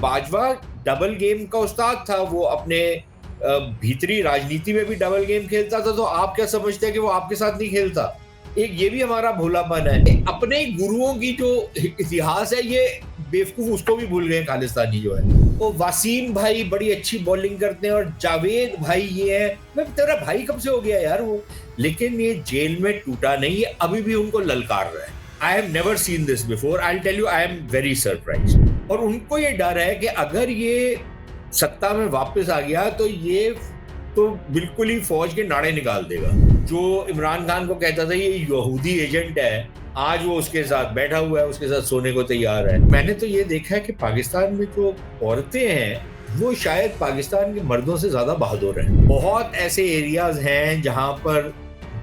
Bajwa double game का उस्ताद था, वो अपने भीतरी राजनीति में भी डबल गेम खेलता था, तो आप क्या समझते हैं कि वो आपके साथ नहीं खेलता? एक ये भी हमारा भोलापन है। अपने गुरुओं की जो इतिहास है, ये बेवकूफ उसको भी भूल गए खालिस्तानी जो है। वो वसीम भाई बड़ी अच्छी बॉलिंग करते हैं और जावेद भाई ये है। मैं तेरा भाई कब से हो गया यार वो? लेकिन ये जेल में टूटा नहीं, ये अभी भी उनको ललकार रहा है। I have never seen this before, I will tell you, I am very surprised. और उनको ये डर है कि अगर ये सत्ता में वापस आ गया तो ये तो बिल्कुल ही फौज के नाड़े निकाल देगा। जो इमरान खान को कहता था ये यहूदी एजेंट है, आज वो उसके साथ बैठा हुआ है, उसके साथ सोने को तैयार है। मैंने तो ये देखा है कि पाकिस्तान में जो औरतें हैं वो शायद पाकिस्तान के मर्दों से ज्यादा बहादुर हैं। बहुत ऐसे एरियाज हैं जहां पर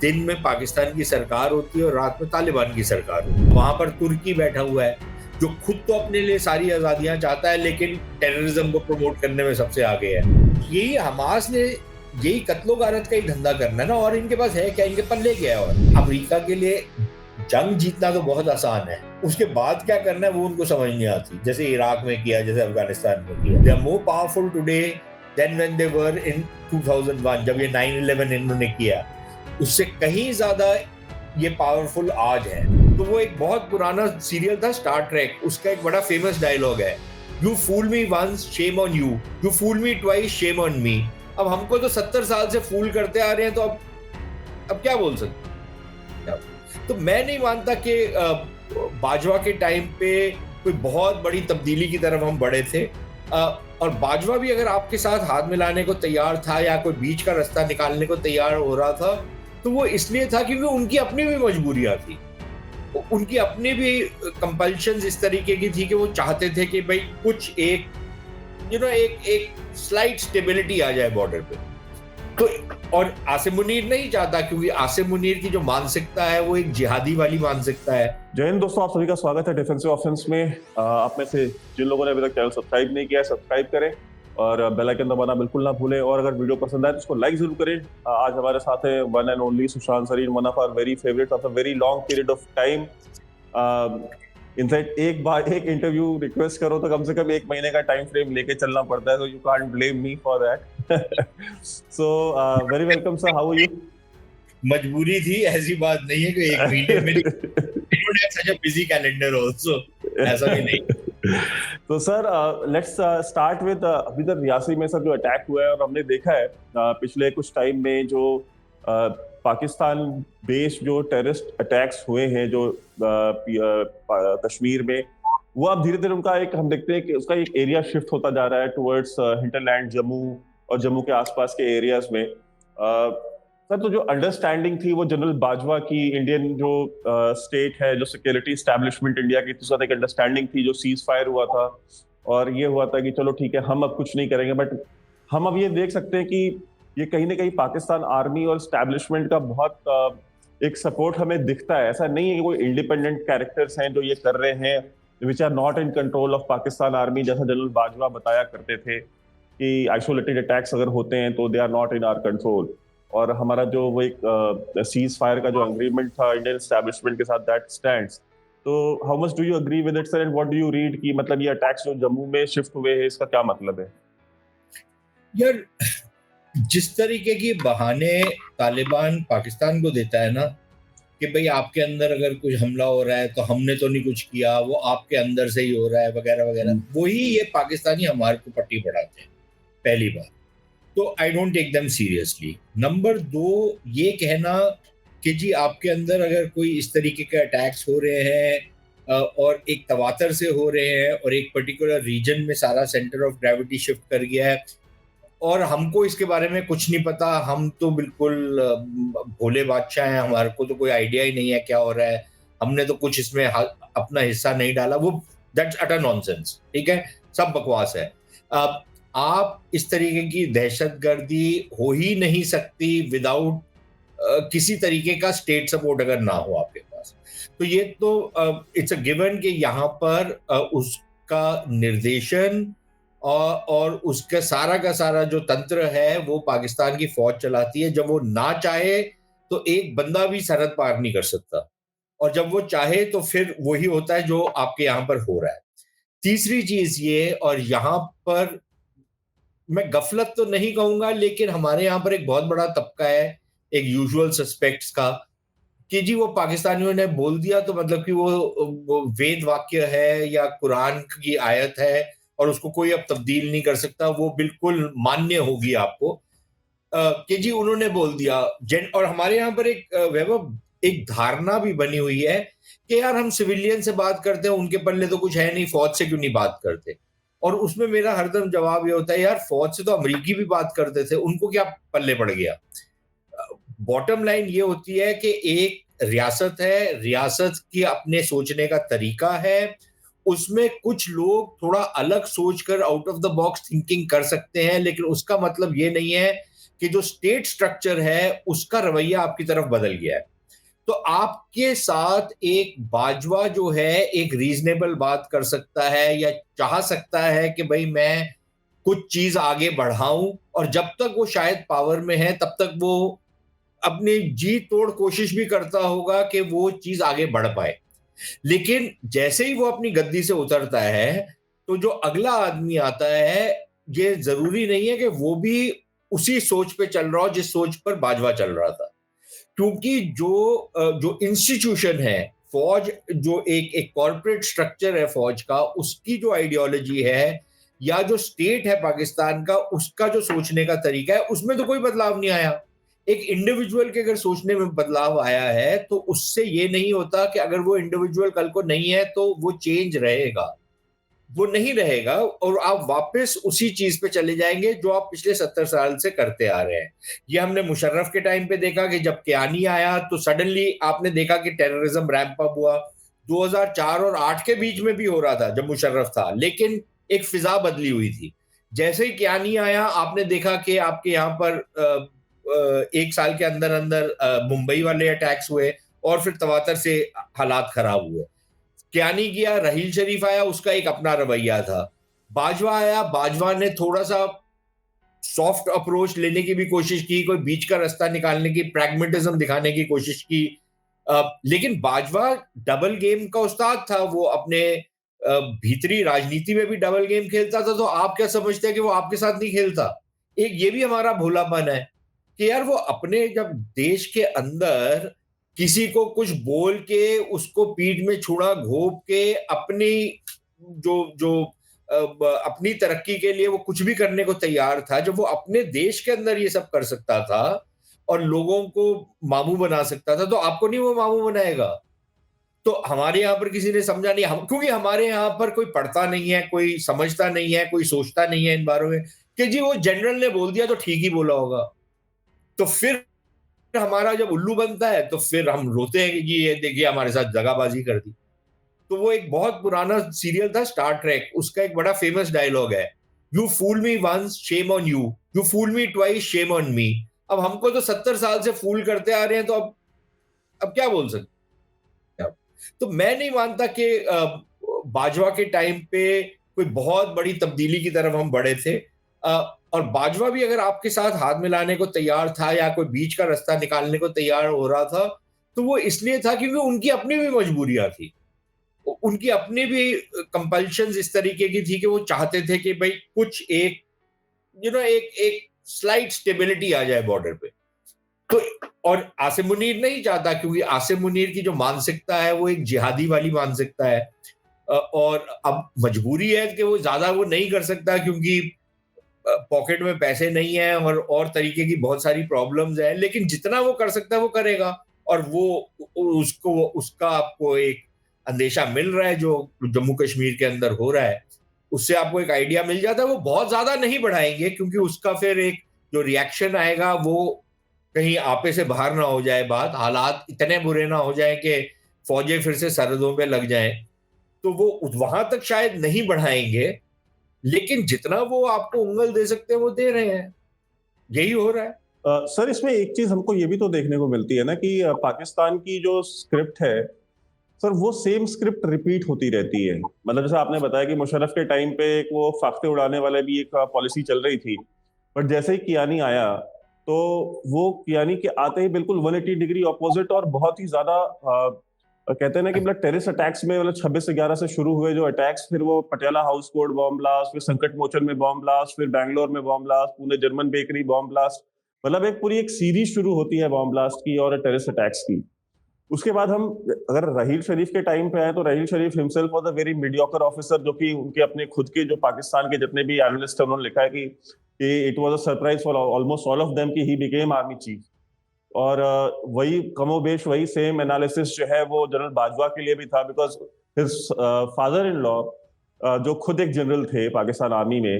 दिन में पाकिस्तान की सरकार होती है और रात में तालिबान की सरकार होती है। वहां पर तुर्की बैठा हुआ है जो खुद तो अपने लिए सारी आजादियां चाहता है लेकिन टेररिज्म को प्रमोट करने में सबसे आगे है। यही हमास ने यही कत्लो गारत का ही धंधा करना है ना, और इनके पास है क्या, इनके पल्ले क्या है? और अमेरिका के लिए जंग जीतना तो बहुत आसान है, उसके बाद क्या करना है वो उनको समझ नहीं आती। जैसे इराक में किया, जैसे अफगानिस्तान में किया। They are more powerful today than when they were in 2001, जब ये 9/11 इन्होंने किया, उससे कहीं ज्यादा ये पावरफुल आज है। तो वो एक बहुत पुराना सीरियल था स्टार ट्रेक, उसका एक बड़ा फेमस डायलॉग है, you fool me once shame on you fool me twice shame on me. अब हमको तो 70 साल से फूल करते आ रहे हैं, तो अब क्या बोल सकते? तो मैं नहीं मानता कि बाजवा के टाइम पे कोई बहुत बड़ी तब्दीली की तरफ हम बढ़े थे। और बाजवा भी अगर आपके साथ हाथ मिलाने को तैयार था या कोई बीच का रास्ता निकालने को तैयार हो रहा था, तो वो इसलिए था क्योंकि उनकी अपनी भी मजबूरियां थी, उनकी अपनी भी कंपल्शंस इस तरीके की थी कि वो चाहते थे कि भाई कुछ एक एक स्लाइट स्टेबिलिटी आ जाए बॉर्डर पे। तो और आसिम मुनीर नहीं चाहता, क्योंकि आसिम मुनीर की जो मानसिकता है वो एक जिहादी वाली मानसिकता है। जय हिंद दोस्तों, आप सभी का स्वागत है डिफेंसिव ऑफेंस में। आप में से जिन लोगों ने अभी तक चैनल सब्सक्राइब नहीं किया है, सब्सक्राइब करें और बेल आइकन दबाना बिल्कुल ना भूलें। और अगर वीडियो पसंद आए तो उसको लाइक जरूर करें। आज हमारे साथ है one and only Sushant Sareen, one of our very favourite of a very long period of time. In fact एक बार एक इंटरव्यू रिक्वेस्ट करो तो कम से कम 1 महीने का टाइम फ्रेम लेके चलना पड़ता है, तो you can't blame me for that. So very welcome sir, how are you? मजबूरी थी, ऐसी बात नहीं है कि 1 महीने में सच अ बिजी कैलेंडर आल्सो, ऐसा भी नहीं। तो सर लेट्स स्टार्ट विद अभी तक रियासी में सर जो अटैक हुआ है, और हमने देखा है पिछले कुछ टाइम में जो पाकिस्तान बेस्ड जो टेररिस्ट अटैक्स हुए हैं जो कश्मीर में, वो अब धीरे धीरे उनका एक हम देखते हैं कि उसका एक एरिया शिफ्ट होता जा रहा है टुवर्ड्स हिंटरलैंड, जम्मू और जम्मू के आसपास के एरियाज में। सर तो जो अंडरस्टैंडिंग थी वो जनरल बाजवा की, इंडियन जो स्टेट है, जो सिक्योरिटी एस्टैब्लिशमेंट इंडिया की, उसके साथ एक अंडरस्टैंडिंग थी, जो सीज फायर हुआ था और ये हुआ था कि चलो ठीक है हम अब कुछ नहीं करेंगे। बट हम अब ये देख सकते हैं कि ये कहीं ना कहीं पाकिस्तान आर्मी और एस्टैब्लिशमेंट का बहुत एक सपोर्ट हमें दिखता है। ऐसा नहीं है कि कोई इंडिपेंडेंट कैरेक्टर्स हैं जो ये कर रहे हैं, which are not in control of Pakistan army, जैसा जनरल बाजवा बताया करते थे कि आइसोलेटेड अटैक्स अगर होते हैं तो they are not in our control. और हमारा जो वो एक सीज फायर का जो एग्रीमेंट था इंडियन एस्टैब्लिशमेंट के साथ, दैट स्टैंड्स। तो how much do you agree with it sir, and what do you read कि मतलब ये अटैक्स जो जम्मू में शिफ्ट हुए हैं, इसका क्या मतलब है? यार, जिस तरीके की बहाने तालिबान पाकिस्तान को देता है ना कि भाई आपके अंदर अगर कुछ हमला हो रहा है तो हमने तो नहीं कुछ किया, वो आपके अंदर से ही हो रहा है वगैरह वगैरह, वही ये पाकिस्तानी हमारे को पट्टी पढ़ाते हैं। पहली बात तो I don't take them seriously. Number 2, ये कहना कि जी आपके अंदर अगर कोई इस तरीके के अटैक्स हो रहे हैं और एक तवातर से हो रहे हैं और एक पर्टिकुलर रीजन में सारा सेंटर ऑफ ग्रेविटी शिफ्ट कर गया है और हमको इसके बारे में कुछ नहीं पता, हम तो बिल्कुल भोले बादशाह हैं, हमारे को तो कोई आइडिया ही नहीं है क्या हो रहा है, हमने तो कुछ इसमें अपना हिस्सा नहीं डाला, वो दैट्स अटर नॉनसेंस। ठीक है, सब बकवास है। अब आप इस तरीके की दहशतगर्दी हो ही नहीं सकती विदाउट किसी तरीके का स्टेट सपोर्ट अगर ना हो आपके पास। तो ये तो इट्स अ गिवन कि यहाँ पर उसका निर्देशन और उसका सारा का सारा जो तंत्र है वो पाकिस्तान की फौज चलाती है। जब वो ना चाहे तो एक बंदा भी सरहद पार नहीं कर सकता, और जब वो चाहे तो फिर वही होता है जो आपके यहाँ पर हो रहा है। तीसरी चीज ये, और यहां पर मैं गफलत तो नहीं कहूंगा, लेकिन हमारे यहाँ पर एक बहुत बड़ा तबका है एक यूजुअल सस्पेक्ट्स का, कि जी वो पाकिस्तानियों ने बोल दिया तो मतलब कि वो वेद वाक्य है या कुरान की आयत है और उसको कोई अब तब्दील नहीं कर सकता, वो बिल्कुल मान्य होगी आपको। कि जी उन्होंने बोल दिया। और हमारे यहाँ पर एक वैभव एक धारणा भी बनी हुई है कि यार हम सिविलियन से बात करते हैं, उनके पल्ले तो कुछ है नहीं, फौज से क्यों नहीं बात करते। और उसमें मेरा हरदम जवाब ये होता है, यार फौज से तो अमरीकी भी बात करते थे, उनको क्या पल्ले पड़ गया। बॉटम लाइन ये होती है कि एक रियासत है, रियासत की अपने सोचने का तरीका है, उसमें कुछ लोग थोड़ा अलग सोचकर out of the box thinking कर सकते हैं, लेकिन उसका मतलब ये नहीं है कि जो स्टेट स्ट्रक्चर है उसका रवैया आपकी तरफ बदल गया है। तो आपके साथ एक बाजवा जो है एक रीजनेबल बात कर सकता है या चाह सकता है कि भाई मैं कुछ चीज आगे बढ़ाऊं, और जब तक वो शायद पावर में है तब तक वो अपनी जी तोड़ कोशिश भी करता होगा कि वो चीज आगे बढ़ पाए। लेकिन जैसे ही वो अपनी गद्दी से उतरता है तो जो अगला आदमी आता है, ये जरूरी नहीं है कि वो भी उसी सोच पे चल रहा हो जिस सोच पर बाजवा चल रहा था। क्योंकि जो इंस्टीट्यूशन है फौज, जो एक एक कॉर्पोरेट स्ट्रक्चर है फौज का, उसकी जो आइडियोलॉजी है या जो स्टेट है पाकिस्तान का, उसका जो सोचने का तरीका है, उसमें तो कोई बदलाव नहीं आया। एक इंडिविजुअल के अगर सोचने में बदलाव आया है तो उससे ये नहीं होता कि अगर वो इंडिविजुअल कल को नहीं है तो वो चेंज रहेगा। वो नहीं रहेगा और आप वापस उसी चीज पे चले जाएंगे जो आप पिछले 70 साल से करते आ रहे हैं। ये हमने मुशर्रफ के टाइम पे देखा कि जब कियानी आया तो सडनली आपने देखा कि टेररिज्म रैंप अप हुआ। 2004 और 8 के बीच में भी हो रहा था जब मुशर्रफ था, लेकिन एक फिजा बदली हुई थी। जैसे ही कियानी आया आपने देखा कि आपके यहाँ पर एक साल के अंदर अंदर मुंबई वाले अटैक्स हुए और फिर तवातर से हालात खराब हुए। कियानी गया, रहील शरीफ आया, उसका एक अपना रवैया था। बाजवा आया, बाजवा ने थोड़ा सा सॉफ्ट अप्रोच लेने की भी कोशिश की, कोई बीच का रास्ता निकालने की, प्रैग्मेटिज्म दिखाने की कोशिश की। लेकिन बाजवा डबल गेम का उस्ताद था, वो अपने भीतरी राजनीति में भी डबल गेम खेलता था। तो आप क्या समझते हैं कि वो आपके साथ नहीं खेलता। एक ये भी हमारा भोलापन है कि यार वो अपने जब देश के अंदर किसी को कुछ बोल के उसको पीठ में छुरा घोंप के अपनी जो जो अपनी तरक्की के लिए वो कुछ भी करने को तैयार था, जब वो अपने देश के अंदर ये सब कर सकता था और लोगों को मामू बना सकता था, तो आपको नहीं वो मामू बनाएगा। तो हमारे यहाँ पर किसी ने समझा नहीं, क्योंकि हमारे यहाँ पर कोई पढ़ता नहीं है, कोई समझता नहीं है, कोई सोचता नहीं है इन बारों में, कि जी वो जनरल ने बोल दिया तो ठीक ही बोला होगा। तो फिर हमारा जब उल्लू बनता है तो फिर हम रोते हैं कि जी ये देखिए हमारे साथ दगाबाजी कर दी। तो वो एक बहुत पुराना सीरियल था स्टार ट्रेक, उसका एक बड़ा फेमस डायलॉग है, you fool me once shame on you fool me twice shame on me. अब हमको तो 70 साल से फूल करते आ रहे हैं, तो अब क्या बोल सकते हैं आप? तो मैं नहीं मानता कि बाजवा के टाइम पे कोई बहुत बड़ी तब्दीली की तरफ हम बढ़े थे। और बाजवा भी अगर आपके साथ हाथ मिलाने को तैयार था या कोई बीच का रास्ता निकालने को तैयार हो रहा था, तो वो इसलिए था क्योंकि उनकी अपनी भी मजबूरियां थी, उनकी अपनी भी कंपल्शंस इस तरीके की थी कि वो चाहते थे कि भाई कुछ एक एक एक स्लाइट स्टेबिलिटी आ जाए बॉर्डर पे। तो और आसिम मुनीर नहीं चाहता, क्योंकि आसिम मुनीर की जो मानसिकता है वो एक जिहादी वाली मानसिकता है। और अब मजबूरी है कि वो ज्यादा वो नहीं कर सकता, क्योंकि पॉकेट में पैसे नहीं है और तरीके की बहुत सारी प्रॉब्लम्स है, लेकिन जितना वो कर सकता है वो करेगा। और वो उसको उसका आपको एक अंदेशा मिल रहा है जो जम्मू कश्मीर के अंदर हो रहा है, उससे आपको एक आइडिया मिल जाता है। वो बहुत ज्यादा नहीं बढ़ाएंगे क्योंकि उसका फिर एक जो रिएक्शन आएगा वो कहीं आपे से बाहर ना हो जाए, बात हालात इतने बुरे ना हो जाए कि फौजें फिर से सरहदों पे लग जाएं। तो वो वहां तक शायद नहीं बढ़ाएंगे, लेकिन जितना वो आपको उंगल दे सकते हैं वो दे रहे हैं। यही हो रहा है। सर इसमें एक चीज हमको ये भी तो देखने को मिलती है ना कि पाकिस्तान की जो स्क्रिप्ट है सर वो सेम स्क्रिप्ट रिपीट होती रहती है। मतलब जैसे आपने बताया कि मुशर्रफ के टाइम पे एक वो फाख्ते उड़ाने वाले भी एक पॉलिसी चल रही थी, बट जैसे ही कियानी आया तो वो कियानी के आते ही बिल्कुल 180 डिग्री ऑपोजिट और बहुत ही ज्यादा कहते हैं ना कि मतलब टेररिस्ट अटैक्स में मतलब 26/11 से शुरू हुए जो अटैक्स, फिर वो Patiala house court bomb blast, फिर संकट मोचन में बॉम्ब ब्लास्ट, फिर बैंगलोर में bomb blast, Pune German bakery bomb blast, मतलब एक पूरी एक सीरीज शुरू होती है बॉम्ब ब्लास्ट की और टेररिस्ट अटैक्स की। उसके बाद हम अगर रहील शरीफ के टाइम पे आए तो Raheel Sharif himself was a very mediocre officer, जो कि उनके अपने खुद के जो पाकिस्तान के जितने भी एनालिस्ट हैं उन्होंने लिखा है कि it was a surprise for almost all of them कि ही बिकेम आर्मी चीफ। और वही कमोबेश वही सेम एनालिसिस जो है वो जनरल बाजवा के लिए भी था, because his father in law जो खुद एक जनरल थे पाकिस्तान आर्मी में,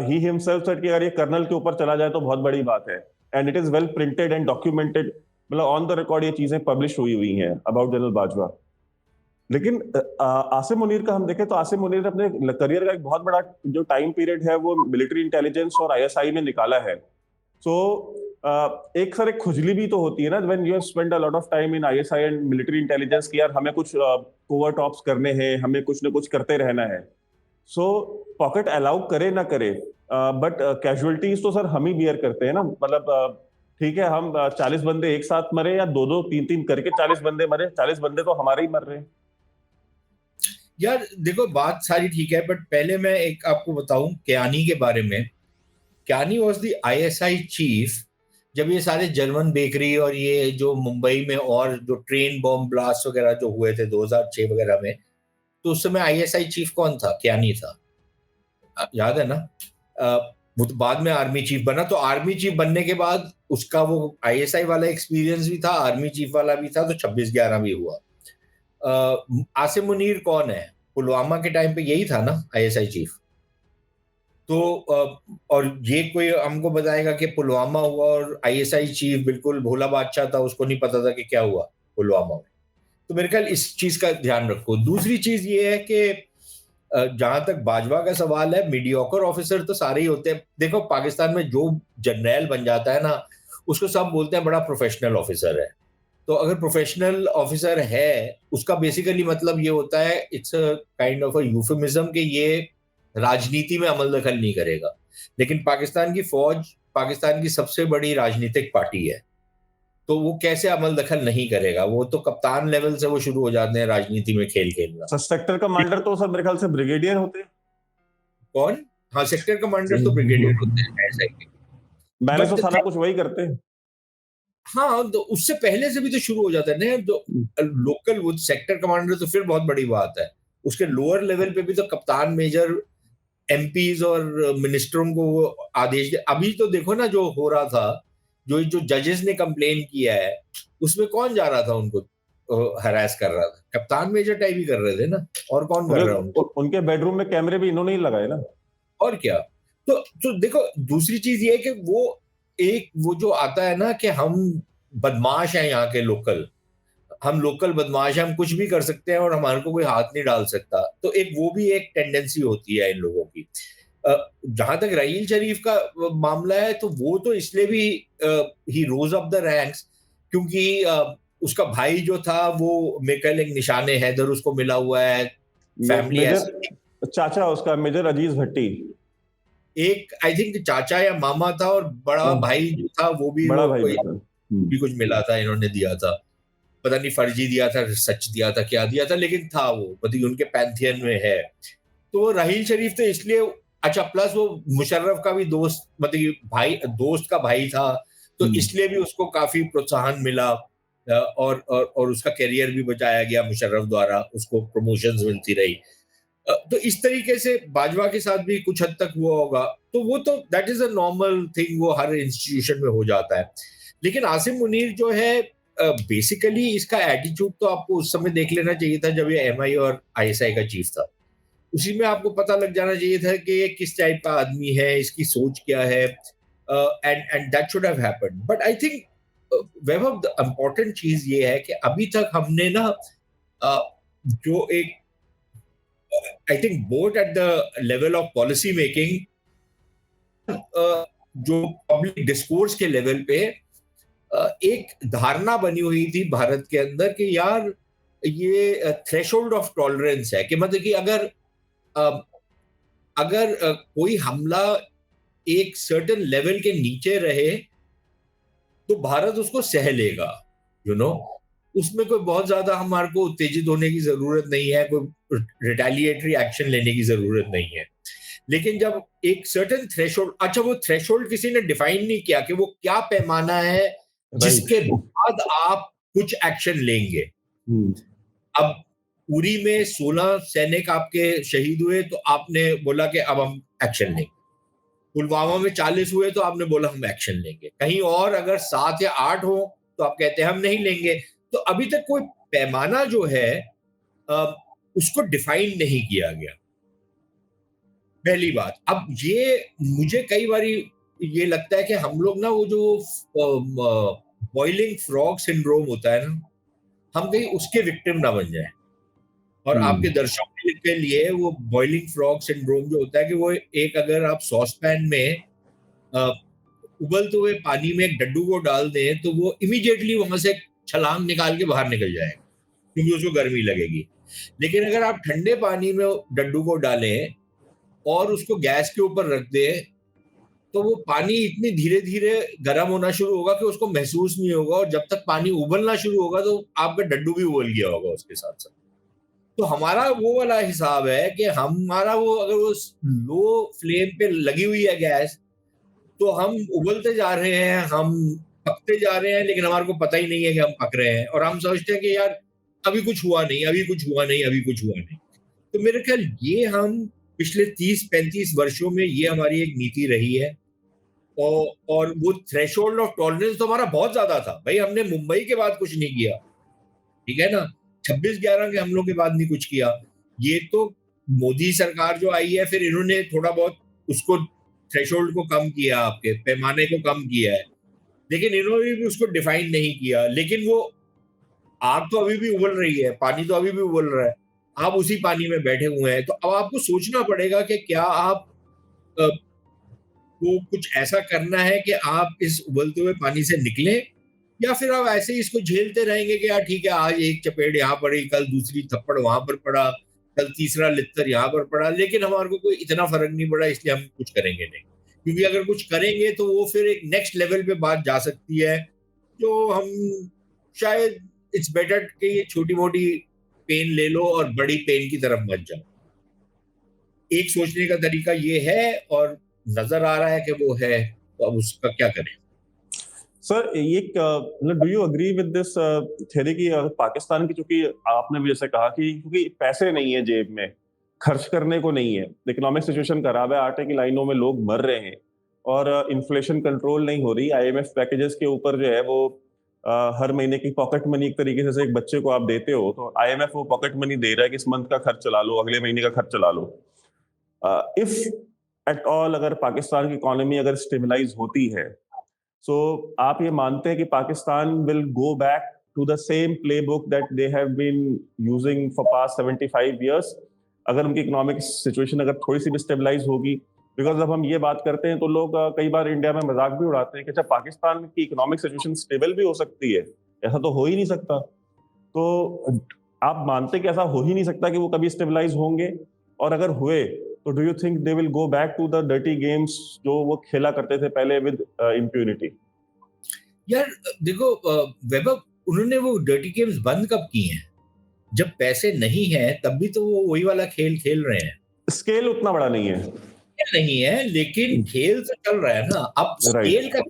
ही हिमसेल्फ सेड कि अगर ये कर्नल के ऊपर चला जाए तो बहुत बड़ी बात है। And it is well printed and documented, मतलब ऑन द रिकॉर्ड ये चीजें पब्लिश हुई हैं अबाउट जनरल बाजवा। लेकिन आसिम मुनीर का हम देखें तो आसिम मुनीर ने अपने करियर का एक बहुत बड़ा जो टाइम पीरियड है वो मिलिट्री इंटेलिजेंस और आईएसआई में निकाला है। सो एक खुजली भी तो होती है ना when you spend a lot of time in ISI and military intelligence कि यार हमें कुछ कोवर्ट ऑप्स करने हैं, हमें कुछ ना कुछ करते रहना है। सो पॉकेट अलाउ करे ना करे, बट कैजुअलिटीज तो सर हम ही बियर करते हैं ना, मतलब ठीक है हम 40 बंदे एक साथ मरे या दो दो तीन तीन करके 40 बंदे मरे, 40 बंदे तो हमारे ही मर रहे हैं। यार देखो बात सारी ठीक है, बट पहले मैं एक आपको बताऊं कियानी के बारे में। Kayani was the ISI chief जब ये सारे जर्मन बेकरी और ये जो मुंबई में और जो ट्रेन बॉम्ब ब्लास्ट वगैरह जो हुए थे 2006 वगैरह में, तो उस समय आईएसआई चीफ कौन था? कियानी था। याद है ना? वो तो बाद में आर्मी चीफ बना, तो आर्मी चीफ बनने के बाद उसका वो आईएसआई वाला एक्सपीरियंस भी था, आर्मी चीफ वाला भी था, तो 26/11 भी हुआ। आसिम मुनीर कौन है? पुलवामा के टाइम पे यही था ना आईएसआई चीफ। तो और ये कोई हमको बताएगा कि पुलवामा हुआ और आईएसआई चीफ बिल्कुल भोला बादशाह था, उसको नहीं पता था कि क्या हुआ पुलवामा में? तो मेरे ख्याल इस चीज का ध्यान रखो। दूसरी चीज ये है कि जहां तक बाजवा का सवाल है, मीडियोकर ऑफिसर तो सारे ही होते हैं। देखो पाकिस्तान में जो जर्नैल बन जाता है ना, उसको सब बोलते हैं बड़ा प्रोफेशनल ऑफिसर है। तो अगर प्रोफेशनल ऑफिसर है, उसका बेसिकली मतलब ये होता है, it's a kind of a euphemism कि ये राजनीति में अमल दखल नहीं करेगा। लेकिन पाकिस्तान की फौज पाकिस्तान की सबसे बड़ी राजनीतिक पार्टी है, तो वो कैसे अमल दखल नहीं करेगा? वो तो कप्तान लेवल से वो शुरू हो जाते हैं राजनीति में खेल खेलना। सेक्टर कमांडर तो सर मेरे ख्याल से ब्रिगेडियर होते हैं। कौन? हाँ, सेक्टर कमांडर तो ब्रिगेडियर होते हैं ऐसा ही। मैंने बट तो सारा कुछ वही करते हैं। हाँ, तो उससे पहले से भी तो शुरू हो जाता है ना, जो लोकल वो सेक्टर कमांडर तो फिर बहुत बड़ी बात है। उसके लोअर लेवल पे भी तो कप्तान, मेजर, एमपीज और मिनिस्टरों को वो आदेश दे। अभी तो देखो ना जो हो रहा था, जो जो जजेस ने कंप्लेन किया है, उसमें कौन जा रहा था उनको हरास कर रहा था? कप्तान मेजर टाइप ही कर रहे थे ना, और कौन कर रहा है उनको? उनके बेडरूम में कैमरे भी इन्होंने ही लगाए ना। और क्या। तो देखो दूसरी चीज ये है कि वो जो आता है ना कि हम बदमाश हैं, यहाँ के लोकल, हम लोकल बदमाश हैं, हम कुछ भी कर सकते हैं और हमारे को कोई हाथ नहीं डाल सकता। तो एक वो भी एक टेंडेंसी होती है इन लोगों की। जहां तक रहील शरीफ का मामला है, तो वो तो इसलिए भी ही रोज अप द रैंक्स क्योंकि उसका भाई जो था वो मेरे ख्याल एक निशाने हैदर उसको मिला हुआ है। फैमिली मेजर चाचा उसका मेजर अजीज भट्टी, एक आई थिंक चाचा या मामा था, और बड़ा भाई जो था वो भी बड़ा वो भाई कोई भी था। भी कुछ मिला था, इन्होंने दिया था। पता नहीं फर्जी दिया था, सच दिया था, क्या दिया था, लेकिन था वो, मतलब उनके पैंथियन में है। तो वो रहील शरीफ तो इसलिए अच्छा, प्लस वो मुशर्रफ का भी दोस्त, मतलब भाई, दोस्त का भाई था, तो इसलिए भी उसको काफी प्रोत्साहन मिला। और उसका करियर भी बचाया गया मुशर्रफ द्वारा, उसको प्रमोशंस मिलती रही। तो इस तरीके से बाजवा के साथ भी कुछ हद तक हुआ होगा। तो वो तो that is a normal thing, वो हर इंस्टीट्यूशन में हो जाता है। लेकिन आसिम मुनीर जो है, बेसिकली इसका एटीट्यूड तो आपको उस समय देख लेना चाहिए था जब ये एमआई और आईएसआई का चीफ था। उसी में आपको पता लग जाना चाहिए था कि ये किस टाइप का आदमी है, इसकी सोच क्या है। And that should have happened. But I think Vaibhav the important चीज ये है कि अभी तक हमने ना जो एक I think both at the level of policy making, जो पब्लिक डिस्कोर्स के लेवल पे एक धारणा बनी हुई थी भारत के अंदर कि यार ये थ्रेशोल्ड ऑफ टॉलरेंस है, कि मतलब कि अगर अ, कोई हमला एक सर्टेन लेवल के नीचे रहे तो भारत उसको सह लेगा, यू नो। उसमें कोई बहुत ज्यादा हमारे को उत्तेजित होने की जरूरत नहीं है, कोई रिटेलिएटरी एक्शन लेने की जरूरत नहीं है। लेकिन जब एक सर्टेन थ्रेशोल्ड, अच्छा वो थ्रेशोल्ड किसी ने डिफाइन नहीं किया कि वो क्या पैमाना है राइट। जिसके बाद आप कुछ एक्शन लेंगे। अब उरी में 16 सैनिक आपके शहीद हुए तो आपने बोला कि अब हम एक्शन लेंगे। पुलवामा में 40 हुए तो आपने बोला हम एक्शन लेंगे। कहीं और अगर 7 या 8 हो तो आप कहते हैं हम नहीं लेंगे। तो अभी तक कोई पैमाना जो है अ, उसको डिफाइन नहीं किया गया, पहली बात। अब ये मुझे कई बारी ये लगता है कि हम लोग ना वो जो बॉइलिंग फ्रॉग सिंड्रोम होता है ना, हम कहीं उसके विक्टिम ना बन जाए। और आपके दर्शकों के लिए वो बॉइलिंग फ्रॉग सिंड्रोम जो होता है कि वो एक, अगर आप सॉस पैन में अ, उबलते हुए पानी में एक डड्डू को डाल दें तो वो इमीडिएटली वहां से छलांग निकाल के बाहर निकल जाएगा, क्योंकि उसको गर्मी लगेगी। लेकिन अगर आप ठंडे पानी में डड्डू को डालें और उसको गैस के ऊपर रख दें, तो वो पानी इतनी धीरे धीरे गर्म होना शुरू होगा कि उसको महसूस नहीं होगा, और जब तक पानी उबलना शुरू होगा तो आपका डड्डू भी उबल गया होगा उसके साथ साथ। तो हमारा वो वाला हिसाब है कि हमारा वो, अगर वो लो फ्लेम पे लगी हुई है गैस, तो हम उबलते जा रहे हैं, हम पकते जा रहे हैं, लेकिन हमारे को पता ही नहीं है कि हम पक रहे हैं, और हम सोचते हैं कि यार अभी कुछ हुआ नहीं, अभी कुछ हुआ नहीं, अभी कुछ हुआ नहीं। तो मेरे ख्याल ये हम पिछले 30-35 वर्षों में ये हमारी एक नीति रही है। और वो थ्रेशोल्ड ऑफ टॉलरेंस तो हमारा बहुत ज्यादा था भाई। हमने मुंबई के बाद कुछ नहीं किया, ठीक है ना, 26/11 के हमलों के बाद नहीं कुछ किया। ये तो मोदी सरकार जो आई है, फिर इन्होंने थोड़ा बहुत उसको थ्रेशोल्ड को कम किया, आपके पैमाने को कम किया है, लेकिन इन्होंने भी उसको डिफाइन नहीं किया। लेकिन वो आग तो अभी भी उबल रही है, पानी तो अभी भी उबल रहा है, आप उसी पानी में बैठे हुए हैं। तो अब आपको सोचना पड़ेगा कि क्या आप अ, को कुछ ऐसा करना है कि आप इस उबलते हुए पानी से निकलें, या फिर आप ऐसे ही इसको झेलते रहेंगे कि यार ठीक है, आज एक चपेट यहाँ पड़ी, कल दूसरी थप्पड़ वहां पर पड़ा, कल तीसरा लित्तर यहाँ पर पड़ा, लेकिन हमारे को कोई इतना फर्क नहीं पड़ा, इसलिए हम कुछ करेंगे नहीं। क्योंकि अगर कुछ करेंगे तो वो फिर एक नेक्स्ट लेवल पे बात जा सकती है, जो हम शायद, इट्स बेटर कि ये छोटी मोटी पेन ले लो और बड़ी पेन की तरफ मत जाओ। एक सोचने का तरीका ये है, और नजर आ रहा है कि वो है, तो अब उसका क्या करें। सर ये मतलब do you agree with this theory की पाकिस्तान की, चूंकि आपने भी जैसे कहा कि क्योंकि पैसे नहीं है जेब में, खर्च करने को नहीं है, इकोनॉमिक सिचुएशन खराब है, आटे की लाइनों में लोग मर रहे हैं और इन्फ्लेशन कंट्रोल नहीं हो रही, आईएमएफ पैकेजेस के ऊपर जो है वो हर महीने की पॉकेट मनी एक तरीके से एक बच्चे को आप देते हो तो आईएमएफ वो पॉकेट मनी दे रहा है कि इस मंथ का खर्च चला लो, अगले महीने का खर्च चला लो। इफ एट ऑल अगर पाकिस्तान की इकोनॉमी अगर स्टेबलाइज होती है, सो आप ये मानते हैं कि Pakistan will go back to the same playbook that they have been using for past 75 years, अगर उनकी इकोनॉमिक सिचुएशन अगर थोड़ी सी भी स्टेबलाइज होगी? बिकॉज जब हम ये बात करते हैं तो लोग कई बार इंडिया में मजाक भी उड़ाते हैं कि अच्छा पाकिस्तान की इकोनॉमिक सिचुएशन स्टेबल भी हो सकती है, ऐसा तो हो ही नहीं सकता। तो आप मानते हैं कि ऐसा हो ही नहीं सकता कि वो कभी स्टेबलाइज होंगे? और अगर हुए तो do you think they will go back to the dirty games जो वो खेला करते थे पहले विद इम्प्यूनिटी? यार देखो वैभव, उन्होंने वो डर्टी गेम्स बंद कब की हैं? जब पैसे नहीं है तब भी तो वो वही वाला खेल खेल रहे हैं। स्केल उतना बड़ा नहीं है। क्या नहीं है, लेकिन खेल तो चल रहा है ना। अब राइट। स्केल का,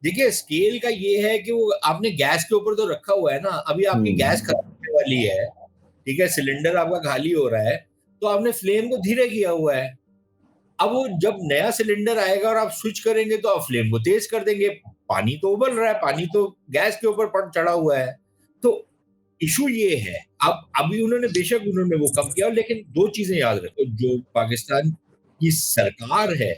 देखिए स्केल का ये है कि वो आपने गैस के ऊपर तो रखा हुआ है ना, अभी आपकी गैस हम्म। खत्म होने वाली है, ठीक है, सिलेंडर आपका खाली हो रहा है, तो आपने फ्लेम को धीरे किया हुआ है। अब वो जब नया सिलेंडर आएगा और आप स्विच करेंगे तो आप फ्लेम को तेज कर देंगे। पानी तो उबल रहा है, पानी तो गैस के ऊपर पड़ चढ़ा हुआ है। तो इशू ये है। अब अभी उन्होंने, बेशक उन्होंने वो कम किया, लेकिन दो चीजें याद रखो, जो पाकिस्तान की सरकार है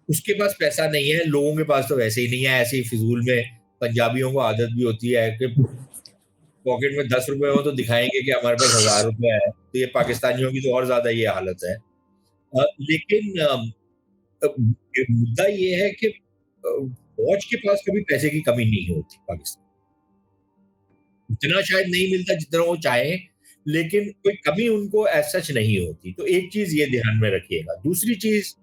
उसके पास पैसा नहीं है, लोगों के पास तो वैसे ही नहीं है। ऐसे ही फिजूल में पंजाबियों को आदत भी होती है कि पॉकेट में 10 रुपए हो तो दिखाएंगे कि हमारे पास 1000 रुपए है। तो ये पाकिस्तानियों की तो और ज्यादा ये हालत है। लेकिन मुद्दा ये है कि फौज के पास कभी पैसे की कमी नहीं होती पाकिस्तान, इतना शायद नहीं मिलता जितना वो चाहे, लेकिन कोई कमी उनको एज सच नहीं होती। तो एक चीज ये ध्यान में रखिएगा। दूसरी चीज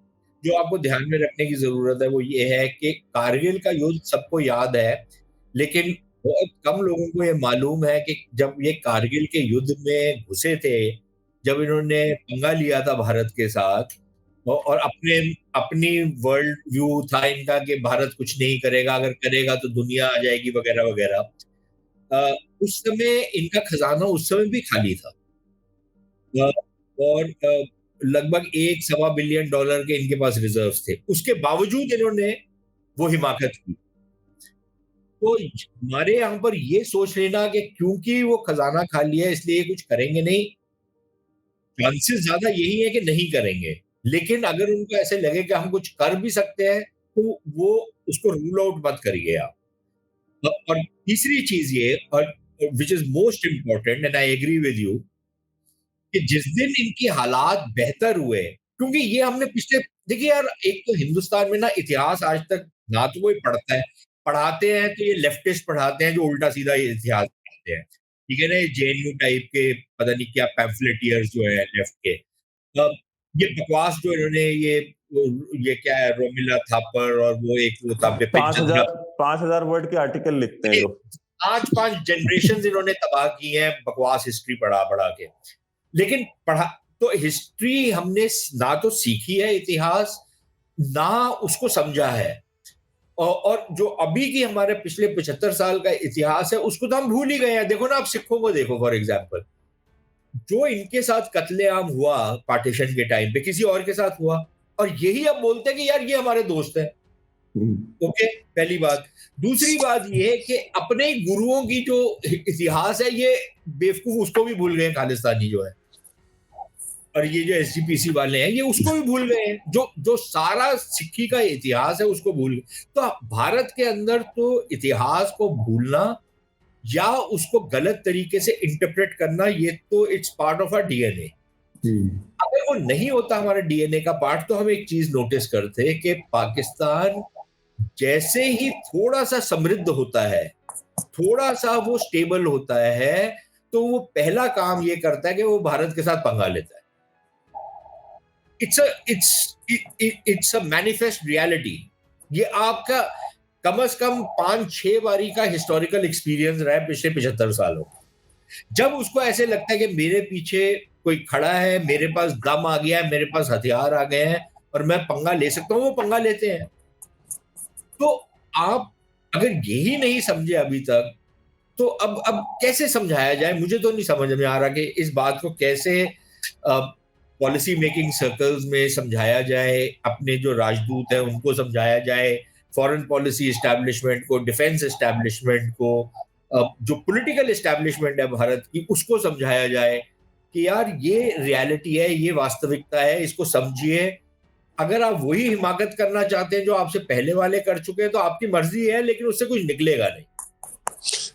जो आपको ध्यान में रखने की जरूरत है वो ये है कि कारगिल का युद्ध सबको याद है, लेकिन बहुत कम लोगों को ये मालूम है कि जब ये कारगिल के युद्ध में घुसे थे, जब इन्होंने पंगा लिया था भारत के साथ और अपने अपनी वर्ल्ड व्यू था इनका कि भारत कुछ नहीं करेगा, अगर करेगा तो दुनिया आ जाएगी वगैरह वगैरह। अ, उस समय इनका खजाना उस समय भी खाली था। अ, और लगभग 1 सवा बिलियन डॉलर के इनके पास रिजर्व्स थे। उसके बावजूद इन्होंने वो हिमाकत की। तो हमारे यहाँ पर ये सोच लेना कि क्योंकि वो खजाना खाली है इसलिए ये कुछ करेंगे नहीं, चांसेस ज़्यादा यही है कि नहीं करेंगे। लेकिन अगर उनको ऐसे लगे कि हम कुछ कर भी सकते हैं, तो वो उसको रूल आउट मत करिए आप। और तीसरी चीज़ ये और which is most important and I agree with you कि जिस दिन इनके हालात बेहतर हुए, क्योंकि ये हमने पिछले देखिए यार एक तो हिंदुस्तान में ना इतिहास आज तक ना तो कोई पढ़ता है, पढ़ाते हैं तो ये लेफ्टिस्ट पढ़ाते हैं जो उल्टा-सीधा ये इतिहास पढ़ाते हैं। ठीक है ना? ये जेएनयू टाइप के पता नहीं क्या पैम्फलेटियर्स जो हैं लेफ्ट के। अब ये बकवास जो इन्होंने ये क्या है रोमिला थापर और वो एक वो था बिपिन चंद्र 5,000 वर्ड के आर्टिकल लिखते हैं ये जो। 5-5 जनरेशंस इन्होंने तबाह की हैं बकवास हिस्ट्री पढ़ा-पढ़ा के। लेकिन पढ़ा तो हिस्ट्री हमने ना तो सीखी है इतिहास, ना उसको समझा है। और जो अभी की हमारे पिछले 75 साल का इतिहास है, उसको तो हम भूल ही गए हैं। देखो ना आप सिखों को देखो फॉर एग्ज़ाम्पल, जो इनके साथ कत्लेआम हुआ पार्टीशन के टाइम पे किसी और के साथ हुआ और यही अब बोलते हैं कि यार ये हमारे दोस्त हैं। हम्म। ओके, पहली बात। दूसरी बात ये है कि अपने गुरुओं की जो इतिहास है ये बेवकूफ़ उसको भी भूल गए खालिस्तानी जो है। और ये जो एसजीपीसी वाले हैं ये उसको भी भूल गए हैं जो जो सारा सिक्की का इतिहास है उसको भूल गए तो भारत के अंदर तो इतिहास को भूलना या उसको गलत तरीके से इंटरप्रेट करना ये तो it's part of our DNA अगर वो नहीं होता हमारे डीएनए का पार्ट तो हम एक चीज नोटिस करते कि पाकिस्तान जैसे ही थोड़ा सा समृद्ध होता है थोड़ा सा वो स्टेबल होता है तो वो पहला काम ये करता है कि वो भारत के साथ पंगा लेता है इट्स अ मैनिफेस्ट रियलिटी ये आपका कम से कम 5-6 बारी का हिस्टोरिकल एक्सपीरियंस रहा है पिछले 75 सालों जब उसको ऐसे लगता है कि मेरे पीछे कोई खड़ा है मेरे पास दम आ गया है मेरे पास हथियार आ गए हैं और मैं पंगा ले सकता हूं वो पंगा लेते हैं तो आप अगर यही नहीं समझे अभी तक तो अब कैसे समझाया जाए मुझे तो नहीं समझ में आ रहा कि इस बात को कैसे पॉलिसी मेकिंग सर्कल्स में समझाया जाए अपने जो राजदूत हैं उनको समझाया जाए फॉरेन पॉलिसी एस्टैब्लिशमेंट को डिफेंस एस्टैब्लिशमेंट को जो पॉलिटिकल एस्टैब्लिशमेंट है भारत की उसको समझाया जाए कि यार ये रियलिटी है ये वास्तविकता है इसको समझिए अगर आप वही हिमाकत करना चाहते हैं जो आपसे पहले वाले कर चुके हैं तो आपकी मर्जी है लेकिन उससे कुछ निकलेगा नहीं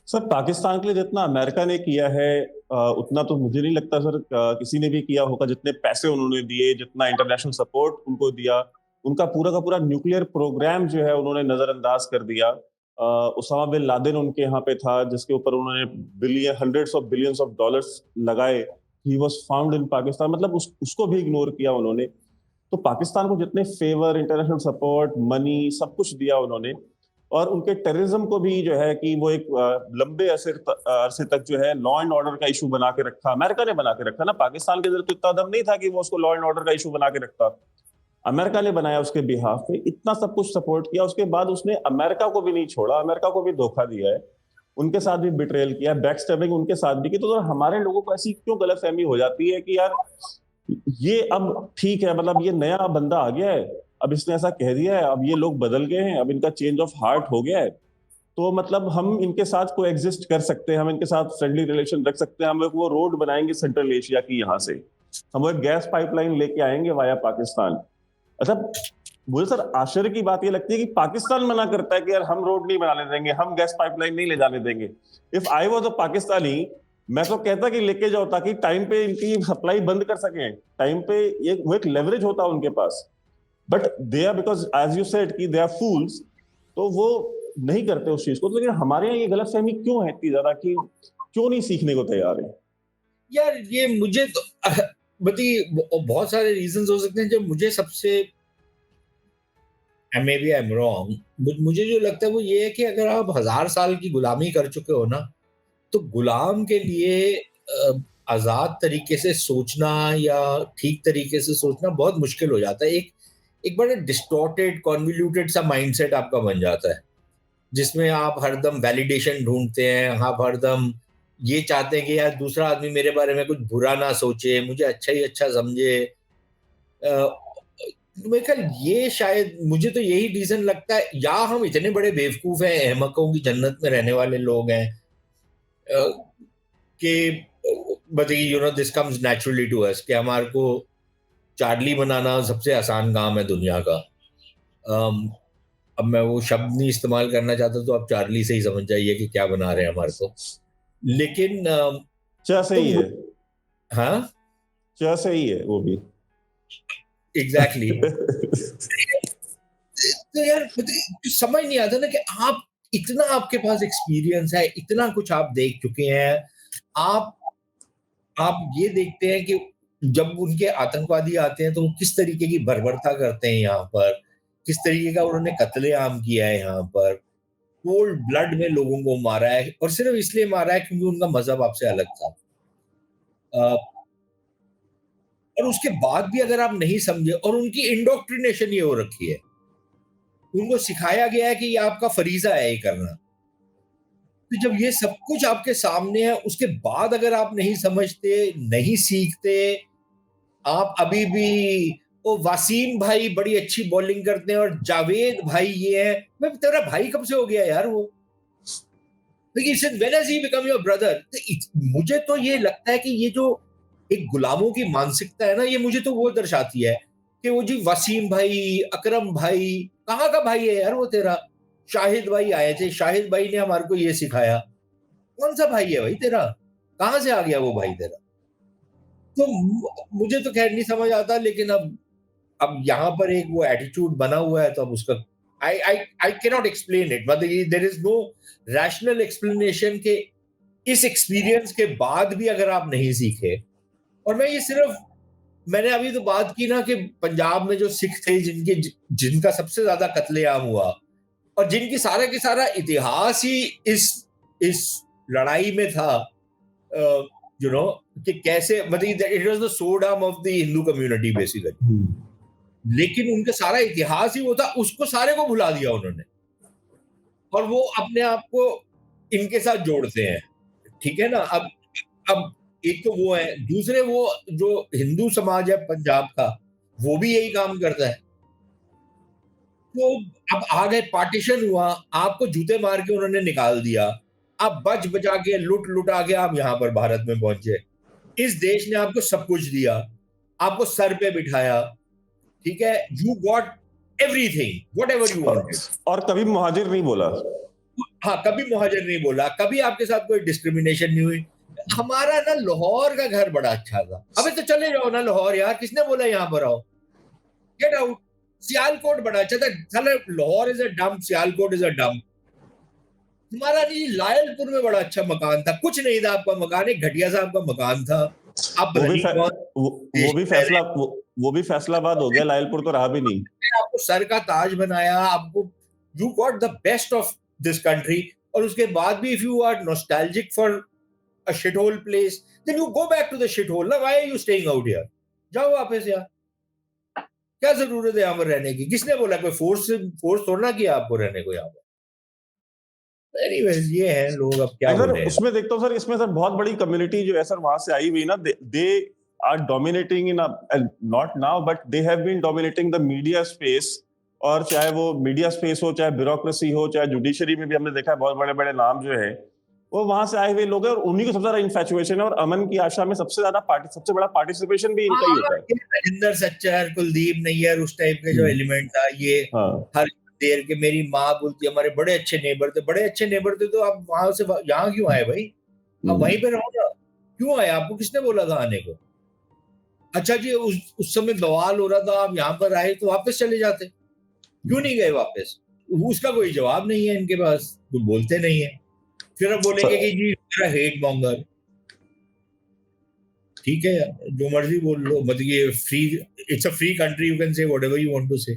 सर पाकिस्तान के लिए जितना अमेरिका ने किया है उतना तो मुझे नहीं लगता सर किसी ने भी किया होगा जितने पैसे उन्होंने दिए जितना इंटरनेशनल सपोर्ट उनको दिया उनका पूरा का पूरा न्यूक्लियर प्रोग्राम जो है उन्होंने नजरअंदाज कर दिया उसामा बिन लादेन उनके यहाँ पे था जिसके ऊपर उन्होंने billion hundreds of billions of dollars लगाए he was found in Pakistan मतलब उसको भी इग्नोर किया उन्होंने तो पाकिस्तान को जितने फेवर इंटरनेशनल सपोर्ट मनी सब कुछ दिया उन्होंने और उनके टेररिज्म को भी जो है कि वो एक लंबे अरसे तक जो है लॉ एंड ऑर्डर का इशू बना के रखा अमेरिका ने बना के रखा ना पाकिस्तान के अंदर तो इतना दम नहीं था कि वो उसको लॉ एंड ऑर्डर का इशू बना के रखता अमेरिका ने बनाया उसके बिहाफ पे इतना सब कुछ सपोर्ट किया उसके बाद उसने अमेरिका को भी नहीं छोड़ा अमेरिका को भी धोखा दिया है उनके साथ भी बिट्रेल किया बैक स्टैबिंग उनके साथ भी की तो हमारे लोगों को ऐसी क्यों गलतफहमी हो जाती है कि यार ये अब ठीक है मतलब ये नया बंदा आ गया है अब इसने ऐसा कह दिया है अब ये लोग बदल गए हैं अब इनका चेंज ऑफ हार्ट हो गया है तो मतलब हम इनके साथ को एग्जिस्ट कर सकते हैं हम इनके साथ फ्रेंडली रिलेशन रख सकते हैं हम एक वो रोड बनाएंगे सेंट्रल एशिया की यहाँ से हम वो एक गैस पाइपलाइन लेके आएंगे वाया पाकिस्तान अच्छा मुझे सर आश्चर्य की बात ये लगती है कि पाकिस्तान मना करता है कि यार हम रोड नहीं बनाने देंगे हम गैस पाइपलाइन नहीं ले जाने देंगे if I was a Pakistani मैं तो कहता कि लेके जाओ ताकि टाइम पे इनकी सप्लाई बंद कर सकें टाइम पे वो एक लेवरेज होता है उनके पास but they are because as you said कि दे आर फूल्स तो वो नहीं करते उस चीज को लेकिन हमारे यहाँ ये गलतफहमी क्यों है इतनी ज्यादा कि क्यों नहीं सीखने को तैयार है यार ये मुझे तो बताइए बहुत सारे रीजंस हो सकते हैं जो मुझे सबसे maybe I am wrong, मुझे जो लगता है वो ये है कि अगर आप 1000 साल की गुलामी कर चुके हो ना, तो गुलाम के लिए आजाद तरीके से सोचना या ठीक तरीके से सोचना बहुत मुश्किल हो जाता है। एक एक बड़े डिस्टॉर्टेड कॉन्वोल्यूटेड सा माइंडसेट आपका बन जाता है, जिसमें आप हरदम वैलिडेशन ढूंढते हैं, आप हरदम ये चाहते हैं कि यार दूसरा आदमी मेरे बारे में कुछ बुरा ना सोचे, मुझे अच्छा ही अच्छा समझे। मेरे ख्याल ये शायद, मुझे तो यही रीजन लगता है, या हम इतने बड़े बेवकूफ हैं, अहमकों की जन्नत में रहने वाले लोग हैं, कि बताइए this comes naturally to us, कि हमारे को चार्ली बनाना सबसे आसान काम है दुनिया का। अम, अब मैं वो शब्द नहीं इस्तेमाल करना चाहता, तो आप चार्ली से ही समझ जाइए कि क्या बना रहे हैं हमारे को। लेकिन क्या तो सही है, हाँ, क्या सही है वो भी। एग्जैक्टली तो यार समझ नहीं आता ना कि आप इतना, आपके पास एक्सपीरियंस है, इतना कुछ आप देख चुके हैं, आप आप ये देखते हैं कि जब उनके आतंकवादी आते हैं तो वो किस तरीके की बर्बरता करते हैं यहाँ पर, किस तरीके का उन्होंने कत्लेआम किया है यहाँ पर, कोल्ड ब्लड में लोगों को मारा है, और सिर्फ इसलिए मारा है क्योंकि उनका मजहब आपसे अलग था। अ, और उसके बाद भी अगर आप नहीं समझे, और उनकी इंडोक्ट्रिनेशन ये हो रखी है, उनको सिखाया गया है कि ये आपका फरीजा है ये करना। तो जब ये सब कुछ आपके सामने है, उसके बाद अगर आप नहीं समझते, नहीं सीखते, आप अभी भी वो वसीम भाई बड़ी अच्छी बॉलिंग करते हैं और जावेद भाई ये है, मैं तेरा भाई कब से हो गया यार वो? लेकिन when has he become your brother? मुझे तो ये लगता है कि ये जो एक गुलामों की मानसिकता है ना, ये मुझे तो वो दर्शाती है कि वो जी वसीम भाई, अकरम भाई, कहाँ का भाई है यार वो तेरा? शाहिद भाई आए थे, शाहिद भाई ने हमारे को ये सिखाया। कौन सा भाई है भाई तेरा? कहाँ से आ गया वो भाई तेरा? तो मुझे तो खैर नहीं समझ आता, लेकिन अब यहाँ पर एक वो एटीट्यूड बना हुआ है, तो अब उसका I I I can not explain it, मतलब ये there is no rational explanation के इस एक्सपीरियंस के बाद भी अगर आप नहीं सीखे। और मैं ये सिर्फ, मैंने अभी तो बात की ना कि पंजाब में जो सिख थे, जिनका सबसे ज्यादा कत्लेआम हुआ, और जिनकी सारा के सारा इतिहास ही इस लड़ाई में था, यू नो, कि कैसे, मतलब it was the sword arm of the Hindu community basically. लेकिन उनका सारा इतिहास ही वो था, उसको सारे को भुला दिया उन्होंने, और वो अपने आप को इनके साथ जोड़ते हैं। ठीक है ना? अब एक तो वो है, दूसरे वो जो हिंदू समाज है पंजाब का, वो भी यही काम करता है। तो अब आ गए, पार्टीशन हुआ, आपको जूते मार के उन्होंने निकाल दिया। आप बच बचा के, लुट लुटा के आप यहाँ पर भारत में पहुंचे। इस देश ने आपको सब कुछ दिया, आपको सर पे बिठाया, ठीक है? You got everything, whatever you और, वांटेड। और कभी मुहाजिर नहीं बोला। हाँ, कभी मुहाजिर नहीं बोला, कभी आपके साथ कोई डिस्क्रिमिनेशन नहीं हुई। हमारा ना लाहौर का घर बड़ा अच्छा था। अबे तो चले जाओ ना लाहौर यार, किसने बोला यहाँ पर आओ? Get out. सियालकोट बड़ा अच्छा था। साला Lahore is a dump, Sialkot is a dump. हमारा नहीं, लायलपुर में बड़ा अच्छा मकान था, कुछ नहीं था आपका मकान, एक घटिया सा आपका मकान था। आप वो पता भी नहीं फै, कौन वो देश भी में रह फैसला वो भी फैसलाबाद हो गया, लायलपुर तो रहा भी नहीं। रहे, आपको सर का ताज बनाया, आपको you got the best of this country. और उसके बाद भी if you are nostalgic for a shithole place, then you go back to the shithole. Now, why are you staying out here? जाओ वापस यार, क्या जरूरत है यहाँ पर रहने की? किसने बोला? कोई फोर्स थोड़ा ना किया आपको रहने को यहाँ पर। एनीवेज, ये है लोग, अब क्या सर बोले। उसमें देखता हूँ सर, इसमें सर बहुत बड़ी कम्युनिटी जो है सर वहां से आई हुई ना, they are dominating in, not now but they have been dominating the media space. और चाहे वो मीडिया स्पेस हो, चाहे ब्यूरोक्रेसी हो, चाहे जुडिशरी में भी हमने देखा है बहुत बड़े बड़े नाम जो है वो वहां से आए हुए लोग हैं, और उन्हीं को सबसे ज्यादा इन्फैचुएशन है, और अमन की आशा में सबसे बड़ा पार्टिसिपेशन भी इनका ही हाँ, होता है। ये राजेंद्र सच्चर, कुलदीप नैयर, उस टाइप के जो एलिमेंट था ये। हाँ। हर देर के मेरी माँ बोलती, हमारे बड़े अच्छे नेबर थे, बड़े अच्छे नेबर थे, तो आप वहां से यहाँ क्यों आए भाई? आप वहीं पे रहो ना। क्यों आए? आपको किसने बोला था आने को? अच्छा जी, उस समय बवाल हो रहा था, आप यहाँ पर आए तो वापस चले जाते, क्यों नहीं गए वापस? उसका कोई जवाब नहीं है इनके पास, तो बोलते नहीं है। फिर अब बोलेंगे कि जी मेरा हेट मॉन्गर। ठीक है यार, जो मर्जी बोल लो, मतलब ये free, it's a free country, you can say whatever you want to say.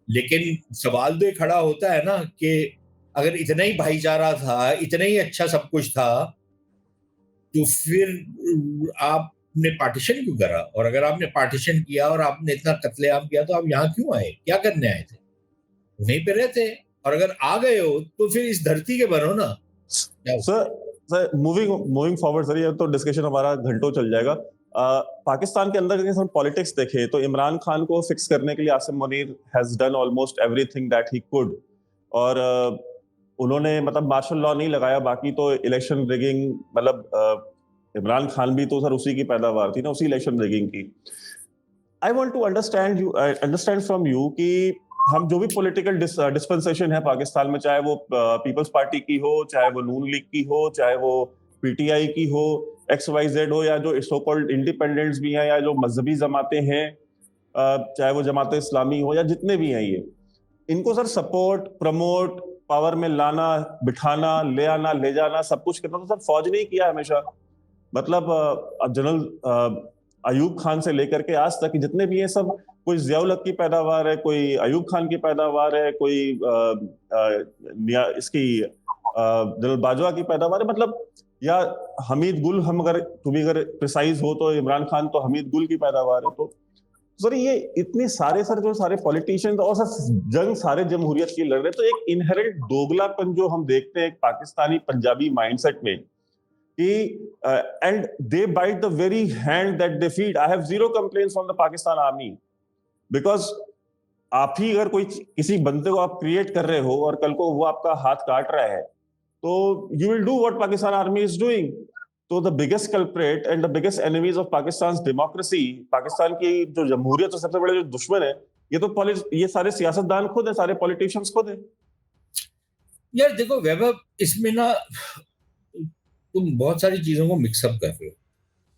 लेकिन सवाल तो ये खड़ा होता है ना कि अगर इतना ही भाईचारा था, इतना ही अच्छा सब कुछ था, तो फिर आपने पार्टीशन क्यों करा? और अगर आपने पार्टीशन किया और आपने इतना कत्लेआम किया, तो आप यहाँ क्यों आए? क्या करने आए थे? वहीं पे रहते। और अगर आ गए हो तो फिर इस धरती के बनो ना। Sir sir moving moving forward sir, ये तो डिस्कशन हमारा घंटों चल जाएगा। पाकिस्तान के अंदर अगर हम पॉलिटिक्स देखें तो इमरान खान को फिक्स करने के लिए Asim Munir has done almost everything that he could, और उन्होंने मतलब मार्शल लॉ नहीं लगाया, बाकी तो इलेक्शन रिगिंग, मतलब इमरान खान भी तो सर उसी की पैदावार थी ना, उसी इलेक्शन रिगिंग की। I want to understand from you कि हम जो भी पॉलिटिकल डिस्पेंसेशन है पाकिस्तान में, चाहे वो पीपल्स पार्टी की हो, चाहे वो नून लीग की हो, चाहे वो पीटीआई की हो, XYZ हो, या जो सो कॉल्ड इंडिपेंडेंट्स भी हैं, या जो मजहबी जमातें हैं, चाहे वो जमात इस्लामी हो या जितने भी हैं, ये इनको सर सपोर्ट, प्रमोट, पावर में लाना, बिठाना, ले आना, ले जाना, सब कुछ करना तो सर फौज ने ही किया हमेशा। मतलब जनरल अयूब खान से लेकर के आज तक जितने भी हैं, सब कोई जियाउल हक की पैदावार है, कोई अयूब खान की पैदावार है, कोई इसकी जनरल बाजवा की पैदावार है, मतलब, या हमीद गुल, हम अगर तुम्हें अगर प्रिसाइज हो तो इमरान खान तो हमीद गुल की पैदावार है। तो सर ये इतने सारे सर जो सारे पॉलिटिशियंस और सर जंग सारे जमहूरियत की लड़ रहे, तो एक इनहेरेंट दोगलापन जो हम देखते हैं एक पाकिस्तानी पंजाबी माइंडसेट में कि and they bite the very hand that they feed. I have zero complaints from the Pakistan army, because आप ही अगर कोई किसी बंदे को आप क्रिएट कर रहे हो और कल को वो आपका हाथ काट रहा है, तो you will do what Pakistan army is doing. तो the biggest culprit and the biggest enemies of Pakistan democracy, Pakistan की जो जमहूरियत है, सबसे बड़े जो दुश्मन है, ये तो ये सारे सियासतदान खुद है, सारे पॉलिटिशियंस खुद है। यार देखो वैभव, इसमें ना तुम बहुत सारी चीजों को मिक्सअप कर रहे हो।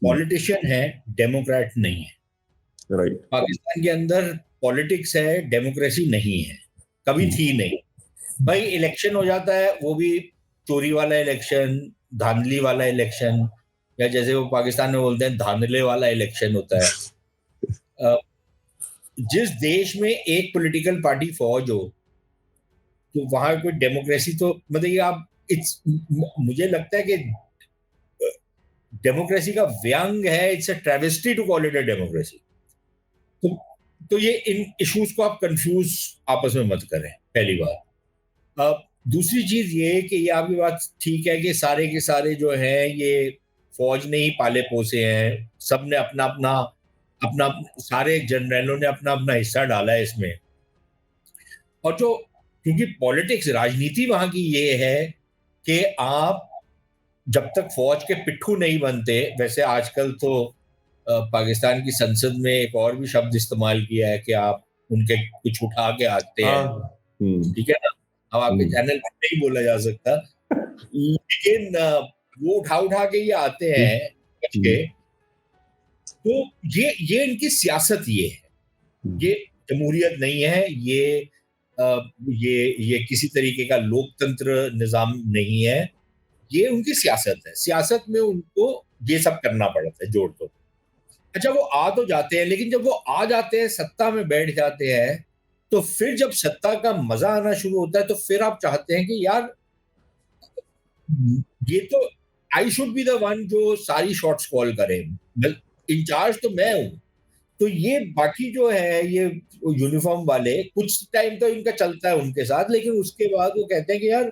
पॉलिटिशियन है, डेमोक्रेट नहीं है। राइट। पाकिस्तान के अंदर पॉलिटिक्स है, डेमोक्रेसी नहीं है, कभी थी नहीं। भाई इलेक्शन हो जाता है, वो भी चोरी वाला इलेक्शन, धांधली वाला इलेक्शन, या जैसे वो पाकिस्तान में बोलते हैं धांधले वाला इलेक्शन होता है। जिस देश में एक पॉलिटिकल पार्टी फौज हो, तो वहां कोई डेमोक्रेसी तो मतलब ये आप मुझे लगता है कि डेमोक्रेसी का व्यंग है। It's a travesty to call it a democracy. तो तो ये इन इश्यूज को आप कंफ्यूज आपस में मत करें, पहली बात। अब दूसरी चीज ये कि ये आपकी बात ठीक है कि सारे के सारे जो हैं ये फौज ने ही पाले पोसे हैं, सब ने अपना अपना अपना सारे जनरलों ने अपना अपना हिस्सा डाला है इसमें। और जो क्योंकि पॉलिटिक्स, राजनीति वहां की ये है कि आप जब तक फौज के पिट्ठू नहीं बनते, वैसे आजकल तो पाकिस्तान की संसद में एक और भी शब्द इस्तेमाल किया है कि आप उनके कुछ उठा के आते हैं, ठीक है ना। अब आपके चैनल पर नहीं बोला जा सकता, लेकिन वो उठा उठा के ये आते हैं के। तो ये इनकी सियासत ये है, ये जमहूरियत नहीं है, ये किसी तरीके का लोकतंत्र निजाम नहीं है, ये उनकी सियासत है। सियासत में उनको ये सब करना पड़ता है, जोड़ तोड़। अच्छा वो आ तो जाते हैं, लेकिन जब वो आ जाते हैं, सत्ता में बैठ जाते हैं, तो फिर जब सत्ता का मजा आना शुरू होता है, तो फिर आप चाहते हैं कि यार ये तो I should be the one जो सारी शॉट्स कॉल करे, इंचार्ज तो मैं हूं। तो ये बाकी जो है ये यूनिफॉर्म वाले कुछ टाइम तो इनका चलता है उनके साथ, लेकिन उसके बाद वो कहते हैं कि यार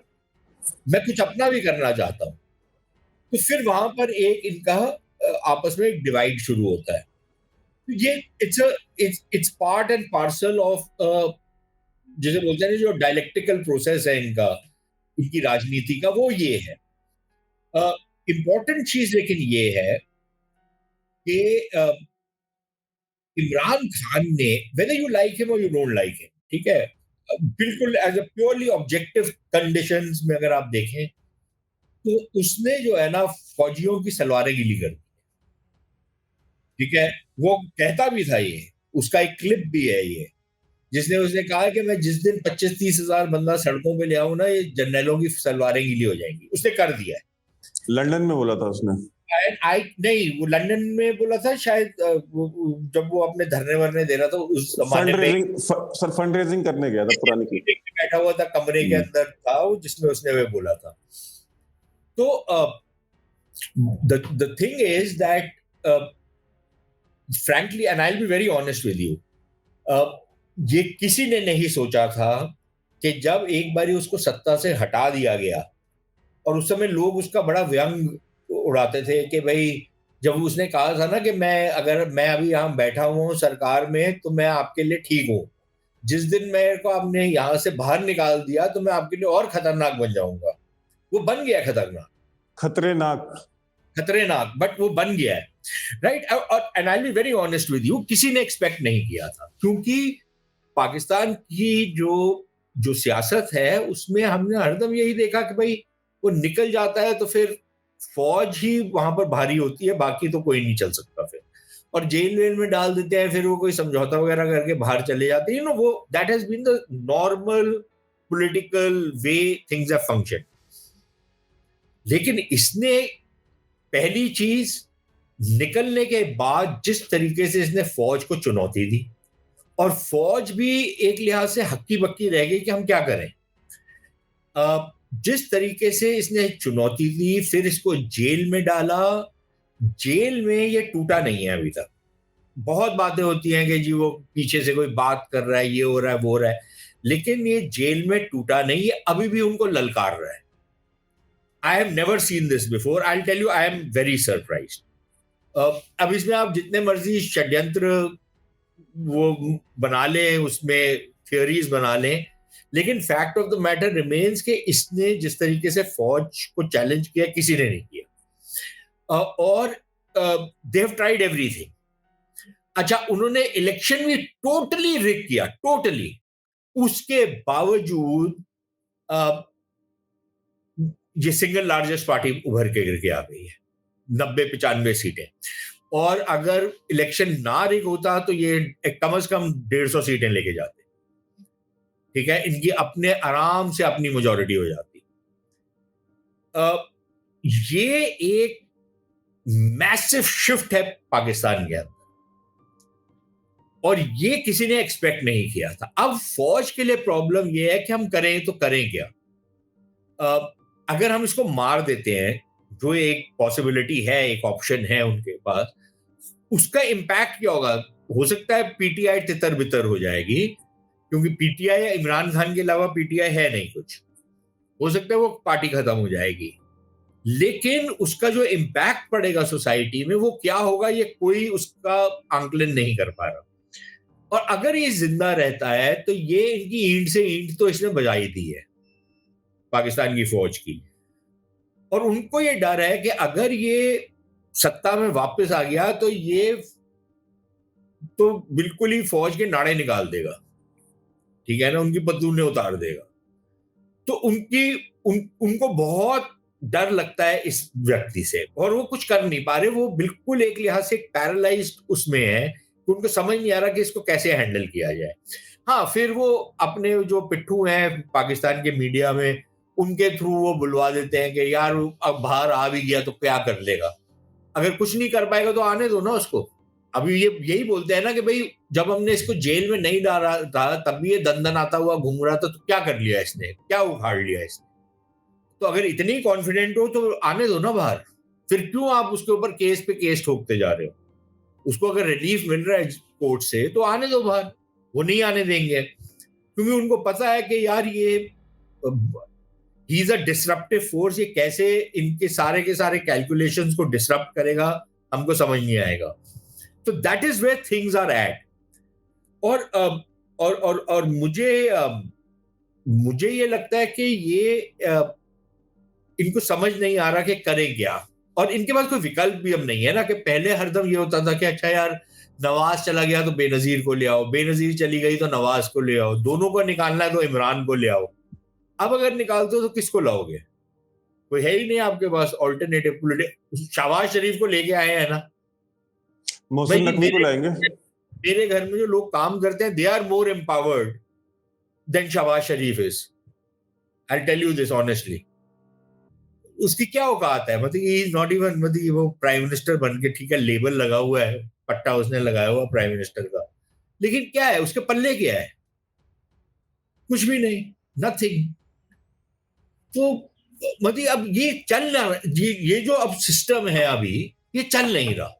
मैं कुछ अपना भी करना चाहता हूं। तो फिर वहां पर एक इनका आपस में एक डिवाइड शुरू होता है। तो ये it's part and parcel of जिसे बोलते हैं जो डायलेक्टिकल प्रोसेस है इनका, इनकी राजनीति का, वो ये है। इंपॉर्टेंट चीज लेकिन ये है कि इमरान खान ने, वेदर यू लाइक हिम और यू डोंट लाइक हिम, ठीक है, बिल्कुल as a purely objective conditions में अगर आप देखें, तो उसने जो है ना फौजियों की सलवारें गीली कर दी, ठीक है। वो कहता भी था, ये उसका एक क्लिप भी है ये, जिसने उसने कहा कि मैं जिस दिन 25-30 हजार बंदा सड़कों पे ले आऊं ना, ये जर्नलों की सलवारें गीली हो जाएंगी। उसने कर दिया है। लंदन में बोला था उसने। आई नहीं, वो लंदन में बोला था शायद, जब वो अपने धरने वरने दे रहा था उस जमाने फंड में, रेजिंग, सर फंड रेजिंग करने गया था पुरानी की। मीटिंग में बैठा हुआ था, कमरे के अंदर था वो, जिसमें उसने वे बोला था। तो the thing is that frankly, and I'll be very honest with you, ये किसी ने नहीं सोचा था कि जब एक बारी उसको सत्ता से हटा दिया गया, और उस समय लोग उसका बड़ा व्यंग उड़ाते थे कि भाई, जब उसने कहा था ना कि अगर मैं अभी यहाँ बैठा हुआ हूँ सरकार में तो मैं आपके लिए ठीक हूँ, जिस दिन मेरे को आपने यहाँ से बाहर निकाल दिया तो मैं आपके लिए और खतरनाक बन जाऊंगा। वो बन गया खतरनाक, खतरनाक। खतरनाक, बट वो बन गया है, राइट। और and I be very honest with you, किसी ने एक्सपेक्ट नहीं किया था, क्योंकि पाकिस्तान की जो जो सियासत है उसमें हमने हरदम यही देखा कि भाई वो निकल जाता है तो फिर फौज ही वहां पर भारी होती है, बाकी तो कोई नहीं चल सकता फिर, और जेल वेल में डाल देते हैं, फिर वो कोई समझौता वगैरह करके बाहर चले जाते हैं, वो that has been the normal political way things have function. लेकिन इसने पहली चीज, निकलने के बाद जिस तरीके से इसने फौज को चुनौती दी, और फौज भी एक लिहाज से हक्की बक्की रह गई कि हम क्या करें। जिस तरीके से इसने चुनौती दी, फिर इसको जेल में डाला, जेल में ये टूटा नहीं है अभी तक। बहुत बातें होती हैं कि जी वो पीछे से कोई बात कर रहा है, ये हो रहा है, वो हो रहा है, लेकिन ये जेल में टूटा नहीं है, अभी भी उनको ललकार रहा है। I have never seen this before, I tell you, I am very surprised. अब इसमें आप जितने मर्जी षड्यंत्र वो बना लें, उसमें थियोरीज बना लें, लेकिन fact of the matter remains कि इसने जिस तरीके से फौज को चैलेंज किया, किसी ने नहीं किया। और दे हैव ट्राइड एवरीथिंग। अच्छा, उन्होंने इलेक्शन भी टोटली रिग किया, टोटली। उसके बावजूद ये सिंगल लार्जेस्ट पार्टी उभर के गिर के आ गई है, 90-95 सीटें। और अगर इलेक्शन ना रिग होता तो ये कम से कम 150 सीटें लेके जाते, ठीक है, इनकी अपने आराम से अपनी मेजॉरिटी हो जाती। ये एक मैसिव शिफ्ट है पाकिस्तान के अंदर, और ये किसी ने एक्सपेक्ट नहीं किया था। अब फौज के लिए प्रॉब्लम ये है कि हम करें तो करें क्या। अगर हम इसको मार देते हैं, जो एक पॉसिबिलिटी है, एक ऑप्शन है उनके पास, उसका इंपैक्ट क्या होगा। हो सकता है पीटीआई तितर बितर हो जाएगी, क्योंकि पीटीआई या इमरान खान के अलावा पीटीआई है नहीं कुछ, हो सकता है वो पार्टी खत्म हो जाएगी, लेकिन उसका जो इंपैक्ट पड़ेगा सोसाइटी में वो क्या होगा, ये कोई उसका आंकलन नहीं कर पा रहा। और अगर ये जिंदा रहता है तो ये इनकी ईंट से ईंट तो इसने बजाई दी है पाकिस्तान की फौज की, और उनको ये डर है कि अगर ये सत्ता में वापस आ गया तो ये तो बिल्कुल ही फौज के नाड़े निकाल देगा, ठीक है ना, उनकी पतलूनें उतार देगा। तो उनको बहुत डर लगता है इस व्यक्ति से, और वो कुछ कर नहीं पा रहे। वो बिल्कुल एक लिहाज से पैरालाइज्ड उसमें है कि उनको समझ नहीं आ रहा कि इसको कैसे हैंडल किया जाए। हाँ, फिर वो अपने जो पिट्ठू हैं पाकिस्तान के मीडिया में, उनके थ्रू वो बुलवा देते हैं कि यार अब बाहर आ भी गया तो क्या कर लेगा, अगर कुछ नहीं कर पाएगा तो आने दो ना उसको। अभी ये यही बोलते हैं ना कि भाई जब हमने इसको जेल में नहीं डाला था तब भी ये दंदन आता हुआ घूम रहा था, तो क्या कर लिया इसने, क्या उखाड़ लिया इसने। तो अगर इतनी कॉन्फिडेंट हो तो आने दो ना बाहर, फिर क्यों आप उसके ऊपर केस पे केस ठोकते जा रहे हो। उसको अगर रिलीफ मिल रहा है कोर्ट से तो आने दो बाहर, वो नहीं आने देंगे, क्योंकि उनको पता है कि यार ये he is a disruptive force, ये कैसे इनके सारे के सारे कैलकुलेशंस को डिसरप्ट करेगा हमको समझ नहीं आएगा। तो that is where things are at. और मुझे ये लगता है कि ये इनको समझ नहीं आ रहा कि करें क्या, और इनके पास कोई विकल्प भी अब नहीं है ना, कि पहले हरदम ये होता था कि अच्छा यार नवाज चला गया तो बेनजीर को ले आओ, बेनजीर चली गई तो नवाज को ले आओ, दोनों को निकालना है तो इमरान को ले आओ। अब अगर निकालते हो तो किसको लाओगे, कोई है ही नहीं आपके पास ऑल्टरनेटिव। शहबाज शरीफ को लेके आए हैं ना मोहसिन भाई, नकवी को लाएंगे। मेरे घर में जो लोग काम करते हैं they are more empowered than Shehbaz Sharif is, I tell you this honestly. उसकी क्या औकात है, मतलब ही इज नॉट इवन, मतलब वो प्राइम मिनिस्टर बन के, ठीक है लेबल लगा हुआ है, पट्टा उसने लगाया हुआ प्राइम मिनिस्टर का, लेकिन क्या है उसके पल्ले, क्या है, कुछ भी नहीं, नथिंग। तो मतलब अब ये चल रहा, ये जो अब सिस्टम है अभी, ये चल नहीं रहा,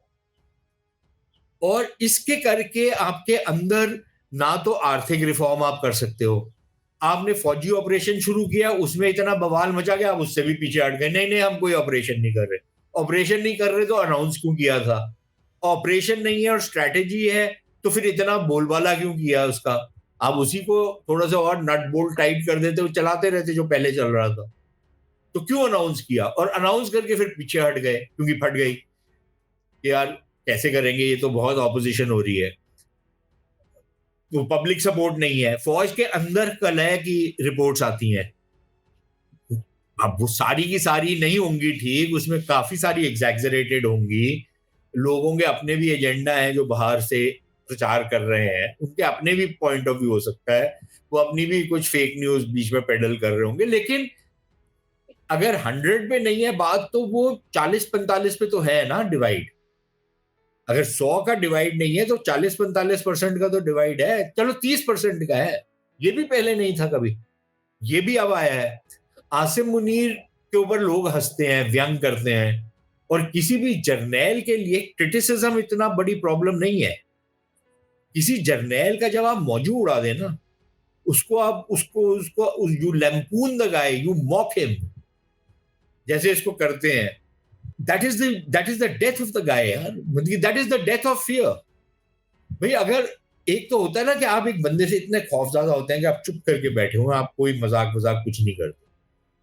और इसके करके आपके अंदर ना तो आर्थिक रिफॉर्म आप कर सकते हो, आपने फौजी ऑपरेशन शुरू किया, उसमें इतना बवाल मचा गया, आप उससे भी पीछे हट गए, नहीं नहीं हम कोई ऑपरेशन नहीं कर रहे, ऑपरेशन नहीं कर रहे तो अनाउंस क्यों किया था, ऑपरेशन नहीं है और स्ट्रैटेजी है, तो फिर इतना बोलबाला क्यों किया उसका, आप उसी को थोड़ा सा और नट बोल्ट टाइट कर देते, वो चलाते रहते जो पहले चल रहा था, तो क्यों अनाउंस किया, और अनाउंस करके फिर पीछे हट गए क्योंकि फट गई कि यार कैसे करेंगे, ये तो बहुत ऑपोजिशन हो रही है, तो पब्लिक सपोर्ट नहीं है, फौज के अंदर कलह की रिपोर्ट्स आती हैं, अब वो सारी की सारी नहीं होंगी ठीक, उसमें काफी सारी एग्जैक्जरेटेड होंगी, लोगों के अपने भी एजेंडा है जो बाहर से प्रचार कर रहे हैं, उनके अपने भी पॉइंट ऑफ व्यू हो सकता है, वो अपनी भी कुछ फेक न्यूज बीच में पेडल कर रहे होंगे, लेकिन अगर 100 पे नहीं है बात, तो वो 40-45 पे तो है ना डिवाइड, अगर 100 का डिवाइड नहीं है तो 40-45% का तो डिवाइड है, चलो 30% का है, ये भी पहले नहीं था कभी, ये भी अब आया है। आसिम मुनीर के ऊपर लोग हंसते हैं, व्यंग करते हैं, और किसी भी जर्नैल के लिए क्रिटिसिज्म इतना बड़ी प्रॉब्लम नहीं है, किसी जर्नैल का जब आप मौजू उड़ा देना, उसको आप उसको उसको you lampoon the guy, you mock him, जैसे इसको करते हैं, that is the death of the guy यार, मतलब that is the death of fear. भाई अगर एक तो होता है ना कि आप एक बंदे से इतने खौफजदा होते हैं कि आप चुप करके बैठे हो, आप कोई मजाक मजाक कुछ नहीं करते,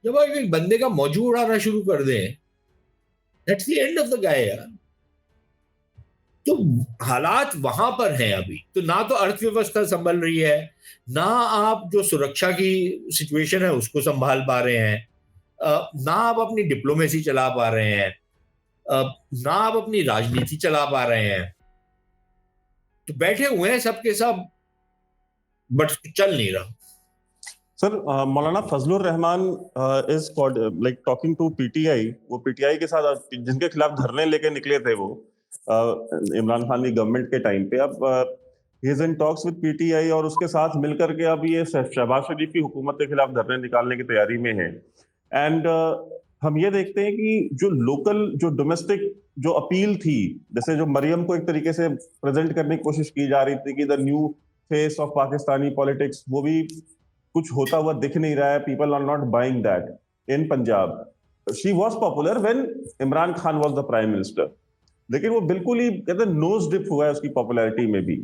जब आप एक बंदे का मौजू उड़ाना शुरू कर दें, that's the end of the guy यार। तो हालात वहां पर हैं अभी, तो ना तो अर्थव्यवस्था संभल रही है, ना आप जो सुरक्षा की सिचुएशन है उसको संभाल पा रहे हैं, ना आप अपनी डिप्लोमेसी चला पा रहे हैं, ना आप अपनी राजनीति चला पा रहे हैं, तो बैठे हुए हैं सबके सब, बट चल नहीं रहा। Sir Maulana Fazlur Rehman is like talking to PTI, वो पीटीआई के साथ जिनके खिलाफ धरने लेके निकले थे वो इमरान खान की गवर्नमेंट के टाइम पे, अब he is in talks with PTI और उसके साथ मिलकर के अब ये शहबाज शरीफ की हुकूमत के खिलाफ धरने निकालने की तैयारी में है। एंड हम ये देखते हैं कि जो लोकल जो डोमेस्टिक जो अपील थी, जैसे जो मरियम को एक तरीके से प्रेजेंट करने की कोशिश की जा रही थी कि the new face of Pakistani politics, वो भी कुछ होता हुआ दिख नहीं रहा है, people are not buying that in Punjab. She was popular when Imran Khan was the prime minister, लेकिन वो बिल्कुल ही कहते नोज डिप हुआ है उसकी पॉपुलैरिटी में भी।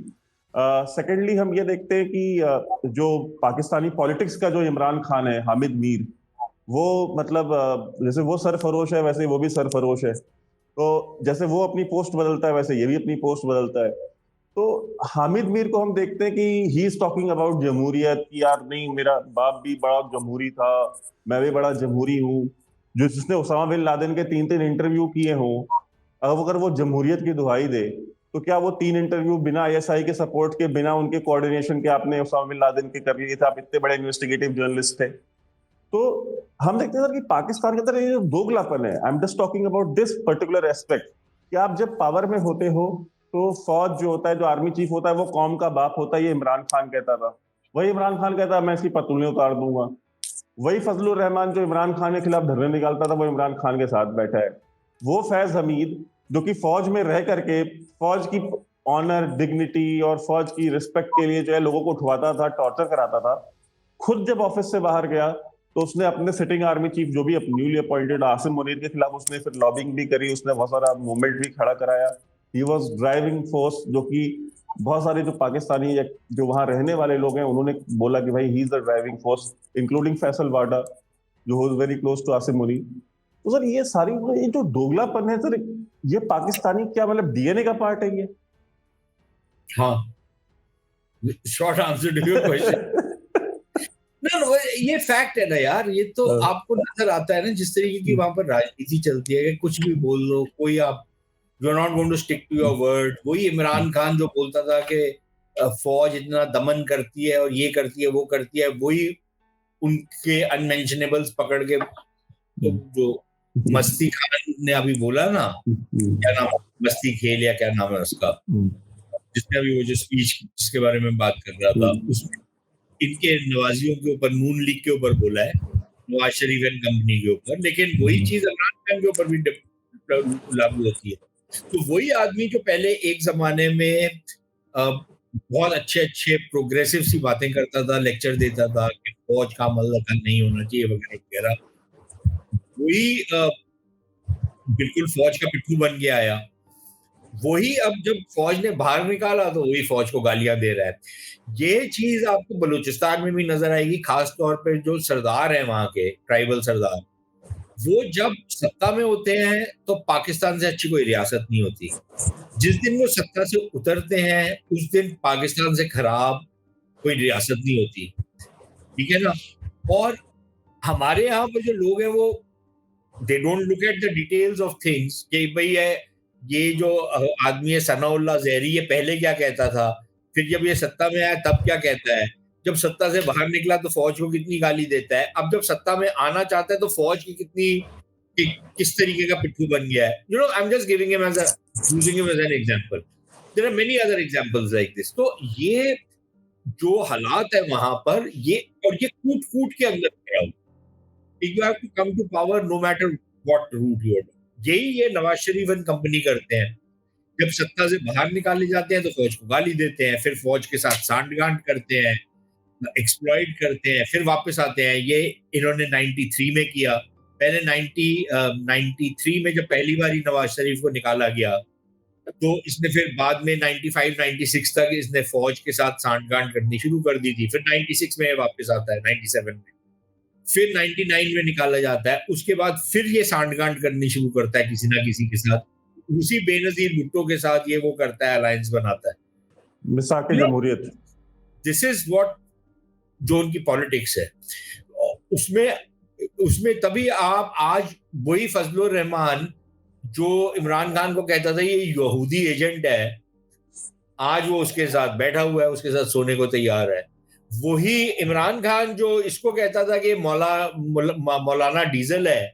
सेकेंडली हम ये देखते हैं कि जो पाकिस्तानी पॉलिटिक्स का जो इमरान खान है, हामिद मीर, वो मतलब जैसे वो सरफरोश है वैसे वो भी सरफरोश है, तो जैसे वो अपनी पोस्ट बदलता है वैसे ये भी अपनी पोस्ट बदलता है। तो हामिद मीर को हम देखते हैं कि ही इज टॉकिंग अबाउट जमहूरियत, कि यार नहीं मेरा बाप भी बड़ा जमहूरी था, मैं भी बड़ा जमहूरी हूँ, जो जिसने उसामा बिन लादेन के 3-3 इंटरव्यू किए हों, अब अगर वो जमहूरियत की दुहाई दे, तो क्या वो 3 इंटरव्यू बिना आईएसआई के सपोर्ट के, बिना उनके कोऑर्डिनेशन के आपने उसामा बिन लादेन के कर लिए थे, आप इतने बड़े इन्वेस्टिगेटिव जर्नलिस्ट थे। तो हम देखते हैं सर कि पाकिस्तान के अंदर ये जो दोगलापन है, आई am just talking about this particular aspect, कि आप जब पावर में होते हो तो फौज जो होता है, जो आर्मी चीफ होता है, वो कौम का बाप होता है, ये इमरान खान कहता था, वही इमरान खान कहता है मैं इसकी पतलूनें उतार दूंगा। वही फजलुर रहमान जो इमरान खान के खिलाफ धरने निकालता था, वो इमरान खान के साथ बैठा है। वो फैज हमीद जो कि फौज में रह करके फौज की ऑनर, डिग्निटी और फौज की रिस्पेक्ट के लिए जो है लोगों को उठवाता था, टॉर्चर कराता था, खुद जब ऑफिस से बाहर गया तो उसने अपने सिटिंग आर्मी चीफ जो भी न्यूली अपॉइंटेड आसिम मुनीर के खिलाफ उसने फिर लॉबिंग भी करी, उसने बहुत सारा मूवमेंट भी खड़ा कराया। ही वॉज ड्राइविंग फोर्स, जो कि बहुत सारे जो पाकिस्तानी जो वहां रहने वाले लोग हैं उन्होंने बोला कि भाई he is the driving force, including Faisal Vawda जो was very close to Asim Munir. तो सर ये सारी ये जो दोगलापन है सर, ये पाकिस्तानी क्या मतलब डीएनए का पार्ट है ये? हाँ, short answer to your question. ना ये फैक्ट है ना यार, ये तो आपको नजर आता है ना जिस तरीके की वहां पर राजनीति चलती है कि कुछ भी बोल लो, कोई आप you are not going to stick to your word. वही इमरान खान जो बोलता था कि फौज इतना दमन करती है और ये करती है वो करती है, वही उनके अनमेंशनेबल्स पकड़ के जो मस्ती खान ने अभी बोला ना, क्या नाम है, मस्ती खेल या क्या नाम है उसका, जिसने अभी वो जो स्पीच जिसके बारे में बात कर रहा था, उसमें इनके नवाजियों के ऊपर, नून लीग के ऊपर बोला है, नवाज शरीफ एंड कंपनी के ऊपर, लेकिन वही चीज इमरान खान के ऊपर भी लागू होती है। तो वही आदमी जो पहले एक जमाने में बहुत अच्छे अच्छे प्रोग्रेसिव सी बातें करता था, लेक्चर देता था कि फौज का अमल दखल नहीं होना चाहिए वगैरह वगैरह, वही बिल्कुल फौज का पिट्ठू बन के आया। वही अब जब फौज ने बाहर निकाला तो वही फौज को गालियां दे रहा है। ये चीज आपको बलूचिस्तान में भी नजर आएगी, खास तौर पे जो सरदार हैं वहां के ट्राइबल सरदार, वो जब सत्ता में होते हैं तो पाकिस्तान से अच्छी कोई रियासत नहीं होती। जिस दिन वो सत्ता से उतरते हैं उस दिन पाकिस्तान से खराब कोई रियासत नहीं होती, ठीक है ना। और हमारे यहाँ पर जो लोग हैं वो they don't look at the details of things कि भाई ये जो आदमी है सनाउल्लाह जहरी, ये पहले क्या कहता था, फिर जब ये सत्ता में आया तब क्या कहता है, जब सत्ता से बाहर निकला तो फौज को कितनी गाली देता है, अब जब सत्ता में आना चाहता है तो फौज की किस तरीके का पिट्ठू बन गया है। You know, I am just giving him as a using him as an example. There are many other examples like this. तो ये जो हालात है वहां पर, ये और ये कूट कूट के अंदर गया, you have to come to power no matter what route you are. यही ये नवाज शरीफ एंड कंपनी करते हैं। जब सत्ता से बाहर निकाले जाते हैं तो फौज को गाली देते हैं, फिर फौज के साथ सांठ-गांठ करते हैं, एक्सप्लॉइट करते हैं, फिर वापस आते हैं। ये इन्होंने 93 में किया। पहले 93 में जब पहली बार नवाज शरीफ को निकाला गया, तो इसने फिर बाद में 95-96 तक इसने फौज के साथ सांठ-गांठ करनी शुरू कर दी थी। फिर 96 में वापस आता है, 97 में। फिर 99 में निकाला जाता है। उसके बाद फिर ये सांठ-गांठ करनी शुरू करता है किसी ना किसी के साथ। उसी बेनज़ीर भुट्टो के साथ ये वो करता है, अलायंस बनाता है। मिसाक जमहूरियत। दिस इज व्हाट जो उनकी पॉलिटिक्स है। उसमें उसमें तभी आप आज वही फजलुर रहमान जो इमरान खान को कहता था ये यहूदी एजेंट है, आज वो उसके साथ बैठा हुआ है, उसके साथ सोने को तैयार है। वही इमरान खान जो इसको कहता था कि मौलाना डीजल है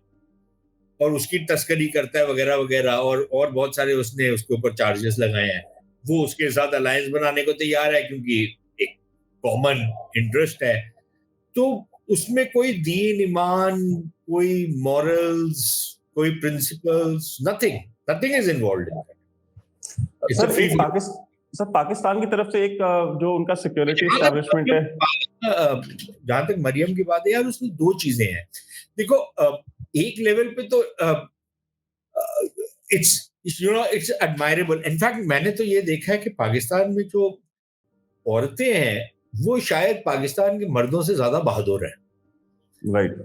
और उसकी तस्करी करता है वगैरह वगैरह, और बहुत सारे उसने उसके ऊपर चार्जेस लगाए हैं, वो उसके साथ अलायंस बनाने को तैयार है क्योंकि एक कॉमन इंटरेस्ट है। तो उसमें कोई दीन ईमान, कोई मॉरल्स, कोई principles, nothing is involved in its a free. Sir Pakistan की तरफ से एक जो उनका सिक्योरिटी एस्टैब्लिशमेंट है, जहां तक मरियम की बात है यार, उसमें दो चीजें हैं। देखो, एक लेवल पे तो इट्स एडमायरेबल। इनफैक्ट मैंने तो ये देखा है कि पाकिस्तान में जो औरतें हैं वो शायद पाकिस्तान के मर्दों से ज्यादा बहादुर हैं। Right.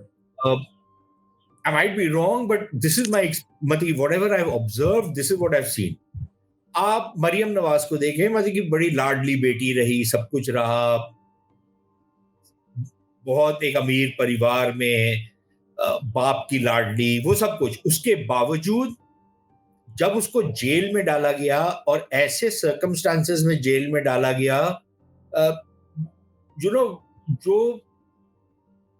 I might be wrong, but this is my मतलब whatever I've observed, this is what I've seen. आप मरियम नवाज को देखें, मतलब कि बड़ी लाडली बेटी रही, सब कुछ रहा, बहुत एक अमीर परिवार में, बाप की लाडली, वो सब कुछ। उसके बावजूद जब उसको जेल में डाला गया और ऐसे सर्कमस्टांसेस में जेल में डाला गया, यू नो, जो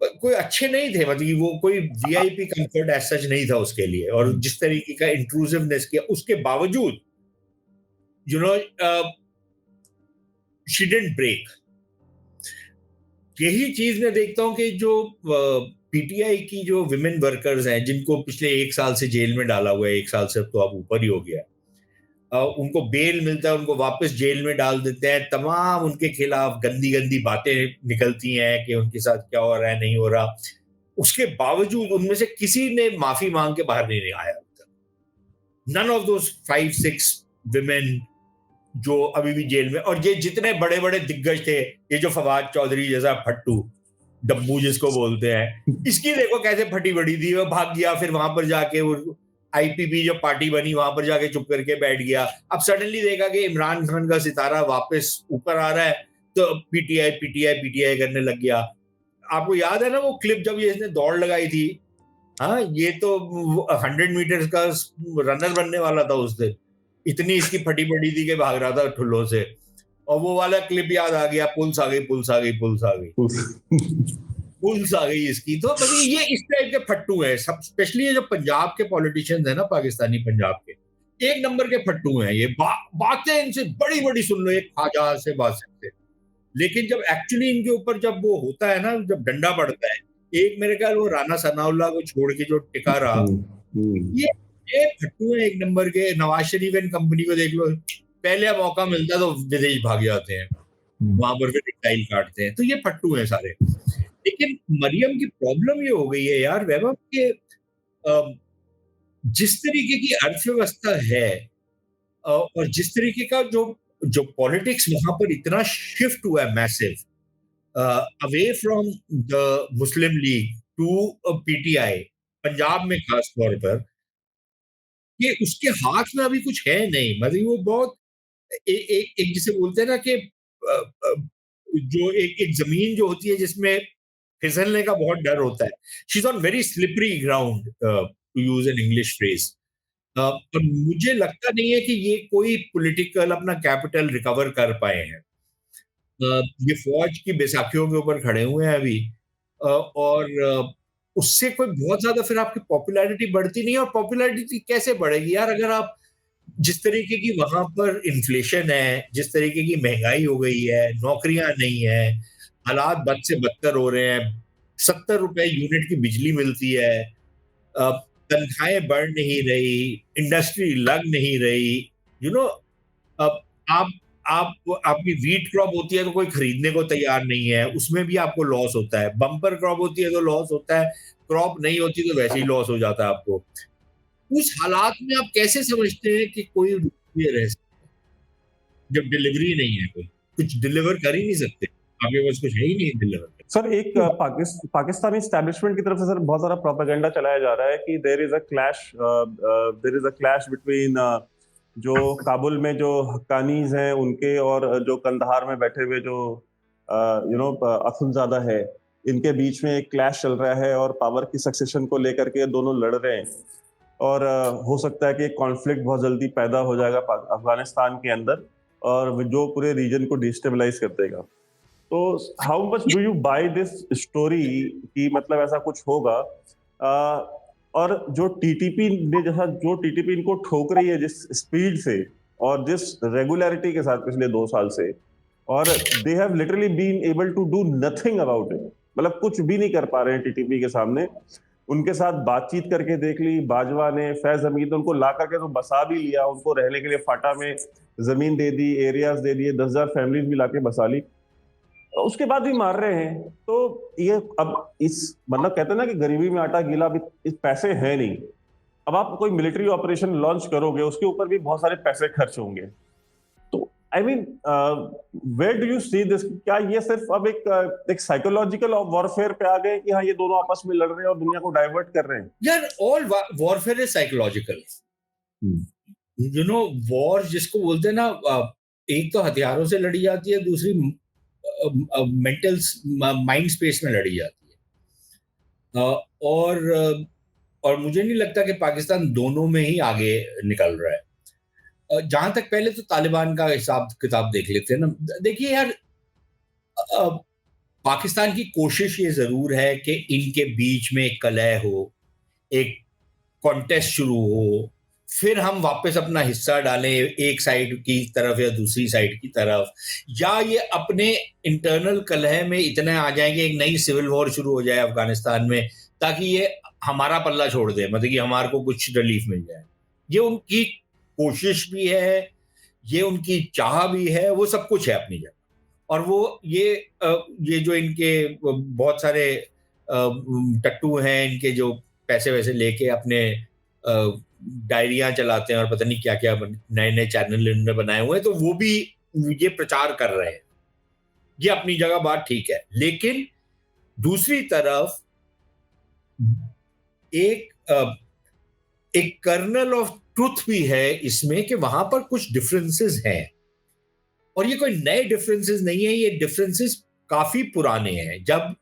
कोई अच्छे नहीं थे, मतलब कि वो कोई वीआईपी कंफर्ट एज सच नहीं था उसके लिए, और जिस तरीके का इंट्रूसिवनेस किया उसके बावजूद, you know, she didn't break. यही चीज मैं देखता हूं कि जो पीटीआई की जो विमेन वर्कर्स हैं, जिनको पिछले 1 साल से जेल में डाला हुआ है, 1 साल से तो अब ऊपर ही हो गया, उनको बेल मिलता है, उनको वापस जेल में डाल देते हैं, तमाम उनके खिलाफ गंदी गंदी बातें निकलती हैं कि उनके साथ क्या हो रहा है, नहीं हो रहा। उसके बावजूद उनमें से किसी ने माफी मांग के बाहर नहीं आया। नन ऑफ दोस 5-6 विमेन जो अभी भी जेल में, और ये जितने बड़े बड़े दिग्गज थे, ये जो फवाद चौधरी जैसा फट्टू डब्बू जिसको बोलते हैं, इसकी देखो कैसे फटी बड़ी थी, वो भाग गया, फिर वहां पर जाके वो आईपीपी जो पार्टी बनी वहां पर जाके चुप करके बैठ गया। अब सडनली देखा कि इमरान खान का सितारा वापस ऊपर आ रहा है, तो पीटीआई पीटीआई पीटीआई करने लग गया। आपको याद है ना वो क्लिप जब ये इसने दौड़ लगाई थी, हाँ, ये तो 100 मीटर्स का रनर बनने वाला था उस दिन, इतनी इसकी फटी पड़ी थी कि भाग रहा था ठुल्लों से, और वो वाला क्लिप याद आ गया, पुलिस आ गई पुलिस आ गई पुलिस आ गई। पुल्स आ गई इसकी। तो मतलब ये इस टाइप के फट्टू हैं सब, स्पेशली ये जो पंजाब के पॉलिटिशियंस हैं ना, पाकिस्तानी पंजाब के, एक नंबर के फट्टू हैं ये। बातें इनसे बड़ी बड़ी सुन लो, एक ख्वाजा से बासित से, लेकिन जब एक्चुअली इनके ऊपर जब वो होता है ना, जब डंडा पड़ता है, एक मेरे ख्याल वो राणा सनाउल्लाह को छोड़ के जो टिका रहा, ये ये फट्टू है एक नंबर के। नवाज शरीफ एंड कंपनी को देख लो, पहले मौका मिलता तो विदेश भाग जाते हैं, वहां पर फिर टाइल काटते हैं। तो ये फट्टू हैं सारे। लेकिन मरियम की प्रॉब्लम ये हो गई है यार वैभव के, जिस तरीके की अर्थव्यवस्था है, और जिस तरीके का जो जो पॉलिटिक्स वहां पर इतना शिफ्ट हुआ है massive, away from the Muslim League to PTI, Punjab में खास तौर पर, कि उसके हाथ में अभी कुछ है नहीं। मतलब वो बहुत एक जिसे बोलते हैं ना कि जो एक जमीन जो होती है जिसमें फिसलने का बहुत डर होता है, she is on very slippery ground, to use an English phrase. और मुझे लगता नहीं है कि ये कोई पॉलिटिकल अपना कैपिटल रिकवर कर पाए हैं। ये फौज की बैसाखियों के ऊपर खड़े हुए हैं अभी, और उससे कोई बहुत ज्यादा फिर आपकी पॉपुलैरिटी बढ़ती नहीं है। और पॉपुलैरिटी कैसे बढ़ेगी यार, अगर आप जिस तरीके की वहां पर इन्फ्लेशन है, जिस तरीके की महंगाई हो गई है, नौकरियां नहीं है, हालात बद से बदतर हो रहे हैं, 70 रुपए यूनिट की बिजली मिलती है, तनख्वाहें बढ़ नहीं रही, इंडस्ट्री लग नहीं रही, यू नो। अब आप आपकी वीट क्रॉप होती है तो कोई खरीदने को तैयार नहीं है, उसमें भी आपको लॉस होता है। बम्पर क्रॉप होती है तो लॉस होता है, क्रॉप नहीं होती तो वैसे ही लॉस हो जाता है आपको। उस हालात में आप कैसे समझते हैं कि कोई ये रह सकता है, जब डिलीवरी नहीं है, कोई कुछ डिलीवर कर ही नहीं सकते, आपके पास कुछ है ही नहीं डिलीवर कर। सर एक पाकिस्तानी एस्टैब्लिशमेंट की तरफ से सर बहुत सारा प्रोपेगेंडा चलाया जा रहा है कि there is a clash between जो काबुल में जो हक्कानीज हैं उनके और जो कंधार में बैठे हुए जो अखुंजादा है, इनके बीच में एक क्लैश चल रहा है और पावर की सक्सेशन को लेकर के दोनों लड़ रहे हैं। और हो सकता है कि एक कॉन्फ्लिक्ट बहुत जल्दी पैदा हो जाएगा अफगानिस्तान के अंदर, और जो पूरे रीजन को डिस्टेबलाइज कर देगा। तो how much do you buy this story कि मतलब ऐसा कुछ होगा? और जो टीटीपी ने जो टीटीपी इनको ठोक रही है जिस स्पीड से और जिस रेगुलरिटी के साथ पिछले 2 साल से, और they have literally been able to do nothing about it, मतलब कुछ भी नहीं कर पा रहे हैं टीटीपी के सामने। उनके साथ बातचीत करके देख ली बाजवा ने, फैज हमीद ने उनको ला करके तो बसा भी लिया, उनको रहने के लिए फाटा में जमीन दे दी, एरियाज दे दिए, 10,000 फैमिलीज भी लाके बसा ली, उसके बाद भी मार रहे हैं। तो ये अब इस मतलब कहते हैं ना कि गरीबी में आटा गीला, भी इस पैसे है नहीं। अब आप कोई मिलिट्री ऑपरेशन लॉन्च करोगे, उसके ऊपर भी बहुत सारे पैसे खर्च होंगे। तो I mean where do you see this? क्या ये सिर्फ अब एक साइकोलॉजिकल वॉरफेयर पे आ गए कि हाँ ये दोनों आपस में लड़ रहे हैं और दुनिया को डाइवर्ट कर रहे हैं? यार all warfare is psychological, you know. War जिसको बोलते हैं ना, एक तो हथियारों से लड़ी जाती है, दूसरी मेंटल माइंड स्पेस में लड़ी जाती है। और मुझे नहीं लगता कि पाकिस्तान दोनों में ही आगे निकल रहा है। जहां तक पहले तो तालिबान का हिसाब किताब देख लेते हैं ना, देखिए यार, पाकिस्तान की कोशिश ये जरूर है कि इनके बीच में एक कलह हो, एक कॉन्टेस्ट शुरू हो, फिर हम वापस अपना हिस्सा डालें एक साइड की तरफ या दूसरी साइड की तरफ, या ये अपने इंटरनल कलह में इतने आ जाए कि एक नई सिविल वॉर शुरू हो जाए अफगानिस्तान में, ताकि ये हमारा पल्ला छोड़ दे, मतलब कि हमारे को कुछ रिलीफ मिल जाए। ये उनकी कोशिश भी है, ये उनकी चाह भी है, वो सब कुछ है अपनी जगह। और वो ये जो इनके बहुत सारे टट्टू हैं, इनके जो पैसे वैसे लेके अपने डायरियां चलाते हैं और पता नहीं क्या क्या नए नए चैनल इन्होंने बनाए हुए हैं, तो वो भी ये प्रचार कर रहे हैं। ये अपनी जगह बात ठीक है, लेकिन दूसरी तरफ एक एक कर्नल ऑफ ट्रुथ भी है इसमें कि वहां पर कुछ डिफरेंसेस हैं, और ये कोई नए डिफरेंसेस नहीं है, ये डिफरेंसेस काफी पुराने हैं। जब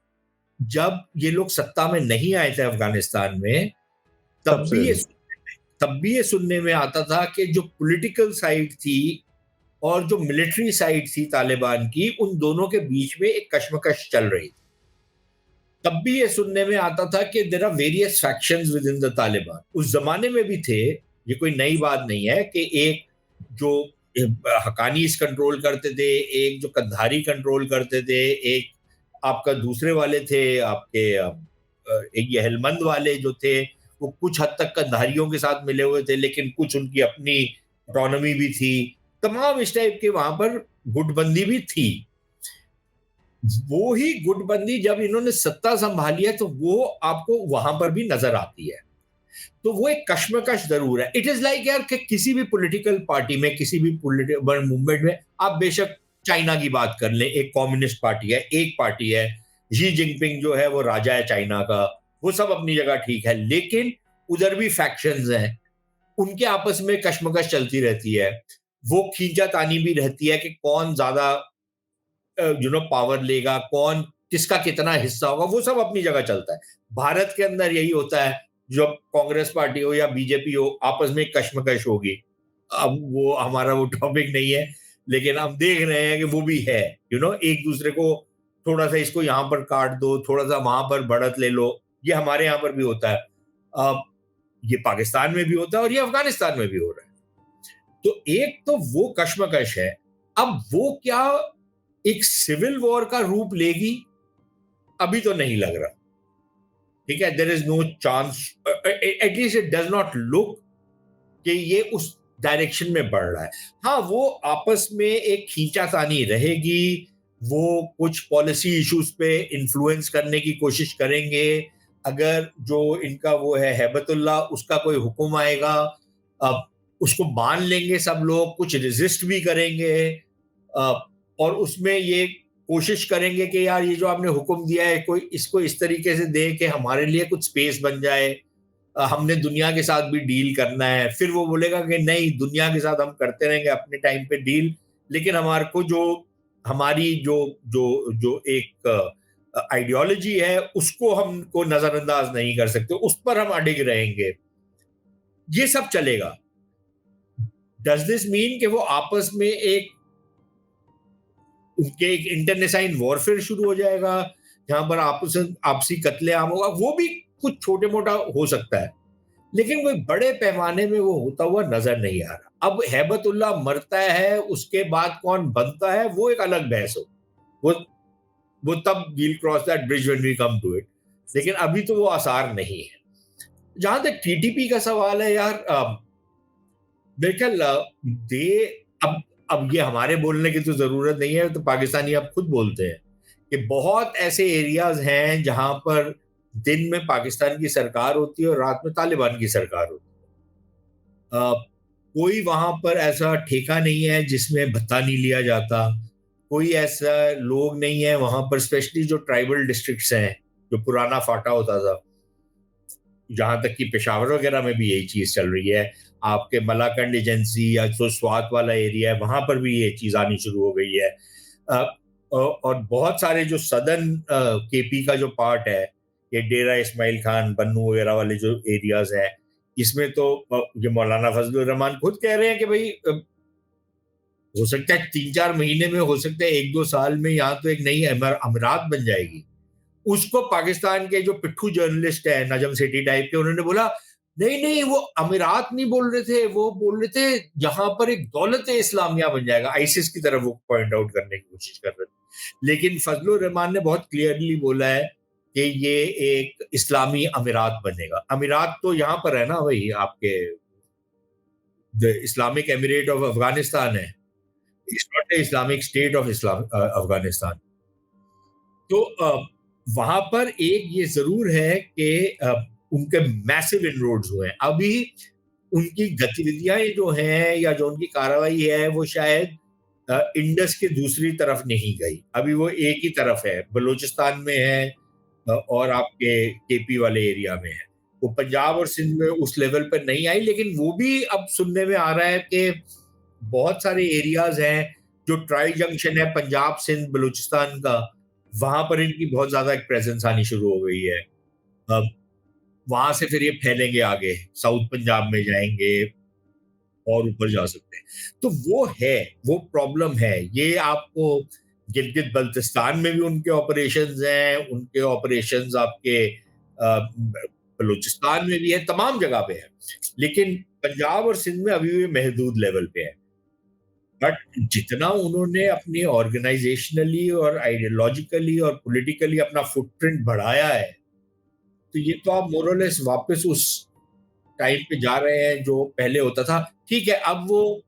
जब ये लोग सत्ता में नहीं आए थे अफगानिस्तान में, तब भी ये सुनने में आता था कि जो पॉलिटिकल साइड थी और जो मिलिट्री साइड थी तालिबान की, उन दोनों के बीच में एक कश्मकश चल रही थी। तब भी ये सुनने में आता था कि there are various factions within the Taliban. उस जमाने में भी थे, ये कोई नई बात नहीं है कि एक जो हकानीस कंट्रोल करते थे, एक जो कंधारी कंट्रोल करते थे, एक आपका दूसरे वाले थे आपके एक ये हेलमंद वाले जो थे, वो कुछ हद तक कंधारियों के साथ मिले हुए थे, लेकिन कुछ उनकी अपनी ऑटोनॉमी भी थी। तमाम इस टाइप के वहां पर गुटबंदी भी थी। वो ही गुटबंदी जब इन्होंने सत्ता संभाली है तो वो आपको वहां पर भी नजर आती है। तो वो एक कश्मकश जरूर है। इट इज लाइक यार कि किसी भी पॉलिटिकल पार्टी में, किसी भी पॉलिटिकल मूवमेंट में, आप बेशक चाइना की बात कर लें, एक कम्युनिस्ट पार्टी है, एक पार्टी है, शी जिनपिंग जो है वो राजा है चाइना का, वो सब अपनी जगह ठीक है, लेकिन उधर भी फैक्शंस हैं, उनके आपस में कश्मकश चलती रहती है। वो खींचातानी भी रहती है कि कौन ज्यादा पावर लेगा, कौन किसका कितना हिस्सा होगा, वो सब अपनी जगह चलता है। भारत के अंदर यही होता है, जब कांग्रेस पार्टी हो या बीजेपी हो, आपस में कश्मकश होगी। अब वो हमारा वो टॉपिक नहीं है, लेकिन हम देख रहे हैं कि वो भी है। एक दूसरे को थोड़ा सा इसको यहाँ पर काट दो, थोड़ा सा वहां पर बढ़त ले लो। ये हमारे यहाँ पर भी होता है, अब ये पाकिस्तान में भी होता है और ये अफगानिस्तान में भी हो रहा है। तो एक तो वो कश्मकश है। अब वो क्या एक सिविल वॉर का रूप लेगी, अभी तो नहीं लग रहा। ठीक है, there is no chance, at least it does not look कि ये उस डायरेक्शन में बढ़ रहा है। हाँ, वो आपस में एक खींचातानी रहेगी, वो कुछ पॉलिसी इश्यूज पे इन्फ्लुएंस करने की कोशिश करेंगे। अगर जो इनका वो है हैबतुल्ला, उसका कोई हुक्म आएगा, अब उसको मान लेंगे सब लोग, कुछ रेजिस्ट भी करेंगे, और उसमें ये कोशिश करेंगे कि यार ये जो आपने हुक्म दिया है, कोई इसको इस तरीके से दे कि हमारे लिए कुछ स्पेस बन जाए, हमने दुनिया के साथ भी डील करना है। फिर वो बोलेगा कि नहीं, दुनिया के साथ हम करते रहेंगे अपने टाइम पे डील, लेकिन हमारे को जो हमारी जो जो जो एक आइडियोलॉजी है उसको हमको नजरअंदाज नहीं कर सकते, उस पर हम अडिग रहेंगे। ये सब चलेगा। डज दिस मीन कि वो आपस में एक उनके एक इंटरनेसाइन वॉरफेयर शुरू हो जाएगा, जहां पर आपसी कत्लेआम होगा? वो भी कुछ छोटे मोटा हो सकता है, लेकिन कोई बड़े पैमाने में वो होता हुआ नजर नहीं आ रहा। अब हैबतुल्ला मरता है, उसके बाद कौन बनता है, वो एक अलग बहस हो। वो वो तब we'll cross that bridge when we come to it, लेकिन अभी तो वो आसार नहीं है। जहां तक टीटीपी का सवाल है यार, मेरे ख्याल दे अब ये हमारे बोलने की तो जरूरत नहीं है, तो पाकिस्तानी अब खुद बोलते हैं कि बहुत ऐसे एरियाज हैं जहां पर दिन में पाकिस्तान की सरकार होती है और रात में तालिबान की सरकार होती है। कोई वहां पर ऐसा ठेका नहीं है जिसमें भत्ता नहीं लिया जाता, कोई ऐसा लोग नहीं है वहां पर, स्पेशली जो ट्राइबल डिस्ट्रिक्ट्स हैं, जो पुराना फाटा होता था, जहां तक कि पेशावर वगैरह में भी यही चीज चल रही है। आपके मलाकंड एजेंसी या जो स्वात वाला एरिया है, वहां पर भी ये चीज आनी शुरू हो गई है। और बहुत सारे जो सदर्न केपी का जो पार्ट है, ये डेरा इस्माइल खान, बन्नू वगैरह वाले जो एरियाज हैं, इसमें तो ये मौलाना फजलुर रहमान खुद कह रहे हैं कि भाई हो सकता है 3-4 महीने में, हो सकता है 1-2 साल में यहाँ तो एक नई अमीरात बन जाएगी। उसको पाकिस्तान के जो पिट्ठू जर्नलिस्ट है, नजम सेठी टाइप के, उन्होंने बोला नहीं नहीं, वो अमीरात नहीं बोल रहे थे, वो बोल रहे थे जहां पर एक दौलत इस्लामिया बन जाएगा, आईसिस की तरफ वो पॉइंट आउट करने की कोशिश कर रहे थे। लेकिन फजलुर रहमान ने बहुत क्लियरली बोला है कि ये एक इस्लामी अमीरात बनेगा। अमीरात तो यहाँ पर है ना भाई, आपके the Islamic emirate of Afghanistan है, it's not the Islamic state of Islam Afghanistan. तो वहां पर एक ये जरूर है कि उनके मैसिव इनरोड्स हुए हैं। अभी उनकी गतिविधियां जो हैं या जो उनकी कार्रवाई है, वो शायद इंडस के दूसरी तरफ नहीं गई, अभी वो एक ही तरफ है, बलूचिस्तान में है, और आपके केपी वाले एरिया में है। वो पंजाब और सिंध में उस लेवल पर नहीं आई, लेकिन वो भी अब सुनने में आ रहा है कि बहुत सारे एरियाज हैं जो ट्राई जंक्शन है पंजाब सिंध बलूचिस्तान का, वहां पर इनकी बहुत ज्यादा एक प्रेजेंस आनी शुरू हो गई है। अब वहां से फिर ये फैलेंगे आगे, साउथ पंजाब में जाएंगे और ऊपर जा सकते हैं। तो वो है, वो प्रॉब्लम है। ये आपको गिलगित बल्तिस्तान में भी उनके ऑपरेशंस हैं, उनके ऑपरेशंस आपके बलूचिस्तान में भी है, तमाम जगह पे है। लेकिन पंजाब और सिंध में अभी भी महदूद लेवल पे है। बट जितना उन्होंने अपनी ऑर्गेनाइजेशनली और आइडियोलॉजिकली और पॉलिटिकली अपना फुटप्रिंट बढ़ाया है, तो ये तो आप मोर और लेस वापस उस टाइम पे जा रहे हैं जो पहले होता था। ठीक है, अब वो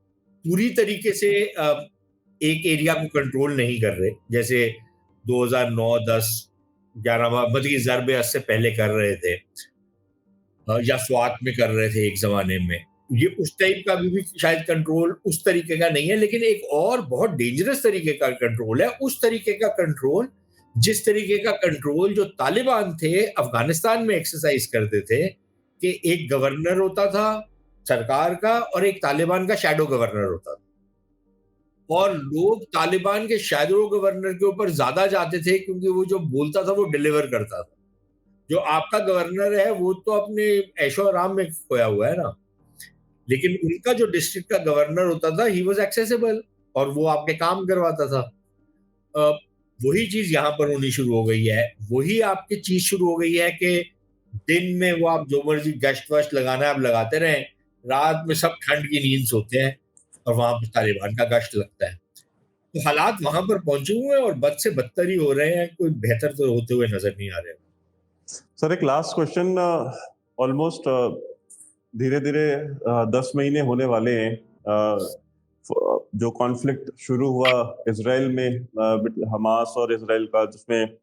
पूरी तरीके से एक एरिया को कंट्रोल नहीं कर रहे, जैसे 2009, 10, 11 मतलब कि ज़रब से पहले कर रहे थे, या स्वात में कर रहे थे एक ज़माने में। ये उस टाइप का अभी भी शायद कंट्रोल उस तरीके का नहीं है, लेकिन एक और बहुत डेंजरस तरीके का कंट्रोल है, उस तरीके का कंट्रोल, जिस तरीके का कंट्रोल जो तालिबान थे अफ़गानिस्तान में एक्सरसाइज़ करते थे, कि एक गवर्नर होता था सरकार का और एक तालिबान का शैडो गवर्नर होता था। और लोग तालिबान के शैडो गवर्नर के ऊपर ज़्यादा जाते थे क्योंकि वो जो बोलता था वो डिलीवर करता था। जो आपका गवर्नर है वो तो अपने ऐशो-आराम में खोया हुआ है ना। लेकिन उनका जो डिस्ट्रिक्ट का गवर्नर होता था ही वाज़ एक्सेसिबल और वो आपके काम करवाता था। अ, वही चीज़ यहाँ पर होनी शुरू हो गई है। वही आपकी चीज़ शुरू हो गई है कि दिन में वो आप जो मर्ज़ी गश्त-वश्त लगाना है आप लगाते रहें, रात में सब ठंड की नींद सोते हैं और वहाँ पे तालिबान का गश्त लगता है। तो हालात वहाँ पर पहुँचे हुए हैं और बद से बदतर ही हो रहे हैं, कोई बेहतर तो होते हुए नज़र नहीं आ रहे। सर एक लास्ट क्वेश्चन, ऑलमोस्ट धीरे-धीरे 10 महीने होने वाले हैं जो कॉन्फ्लिक्ट शुरू हुआ इजराइल में हमास और इजराइल का, जिसमें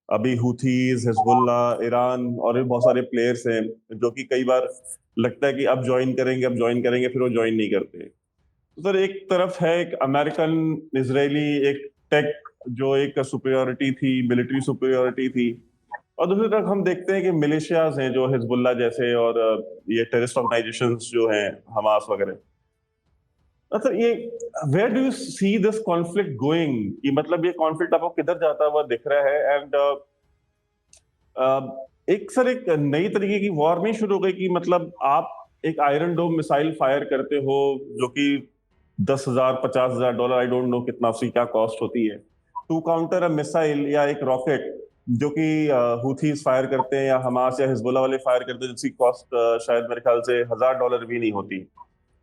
अभी हुथीज, हिजबुल्लाह, ईरान और भी बहुत सारे प्लेयर्स हैं जो कि कई बार लगता है कि अब ज्वाइन करेंगे, फिर वो ज्वाइन नहीं करते। तो सर एक तरफ है एक अमेरिकन इजरायली एक टेक जो एक सुपीरियरिटी थी, मिलिट्री सुपीरियरिटी थी, और दूसरी तरफ हम देखते हैं कि मिलिशियाज हैं जो हिजबुल्लाह जैसे और ये टेररिस्ट ऑर्गेनाइजेशंस जो हैं हमास वगैरह। अच्छा ये where do you see this conflict going, कि मतलब ये कॉन्फ्लिक्ट आपको किधर जाता हुआ दिख रहा है? एंड एक सर एक नई तरीके की वॉर नहीं शुरू हो गई कि मतलब आप एक आयरन डोम मिसाइल फायर करते हो जो कि 10,000 $50,000, आई डोंट नो कितना उसकी क्या कॉस्ट होती है, टू काउंटर अ मिसाइल या एक रॉकेट जो कि हुथीज फायर करते हैं या हमास या हिजबुल्ला वाले फायर करते हैं, जिसकी कॉस्ट शायद मेरे ख्याल से $1,000 भी नहीं होती।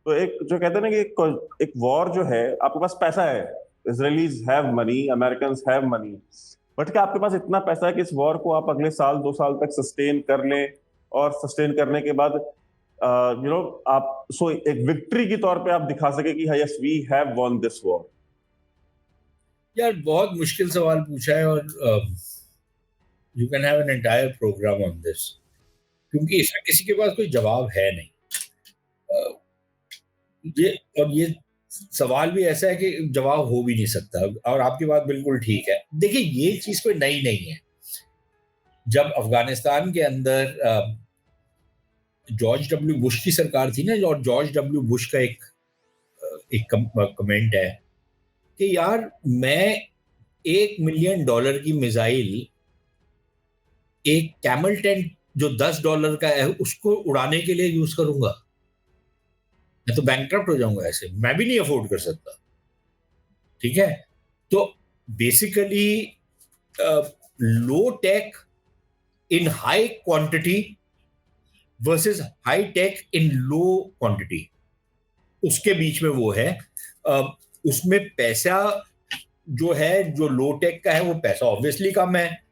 तो एक जो कहते हैं ना कि एक वॉर जो है, आपके पास पैसा है, Israelis have money, Americans have money, but क्या आपके पास इतना पैसा है कि इस वॉर को आप अगले साल 2 साल तक सस्टेन कर लें, और सस्टेन करने के बाद आप एक विक्ट्री के तौर पे आप दिखा सके कि yes we have won this war? यार बहुत मुश्किल सवाल पूछा है और you can have an entire programme on this, क्योंकि इसका किसी के पास कोई जवाब है नहीं। अ, ये सवाल भी ऐसा है कि जवाब हो भी नहीं सकता, और आपकी बात बिल्कुल ठीक है। देखिए ये चीज कोई नई नहीं है। जब अफगानिस्तान के अंदर जॉर्ज डब्ल्यू बुश की सरकार थी ना, और जॉर्ज डब्ल्यू बुश का एक कमेंट है कि यार मैं $1 मिलियन की मिसाइल एक कैमल टेंट जो $10 का है उसको उड़ाने के लिए यूज करूंगा, मैं तो बैंकक्रप्ट हो जाऊंगा, ऐसे मैं भी नहीं अफोर्ड कर सकता। ठीक है, तो basically low tech in high quantity versus high tech in low quantity, उसके बीच में वो है। उसमें पैसा जो है, जो लो टेक का है, वो पैसा ऑब्वियसली कम है,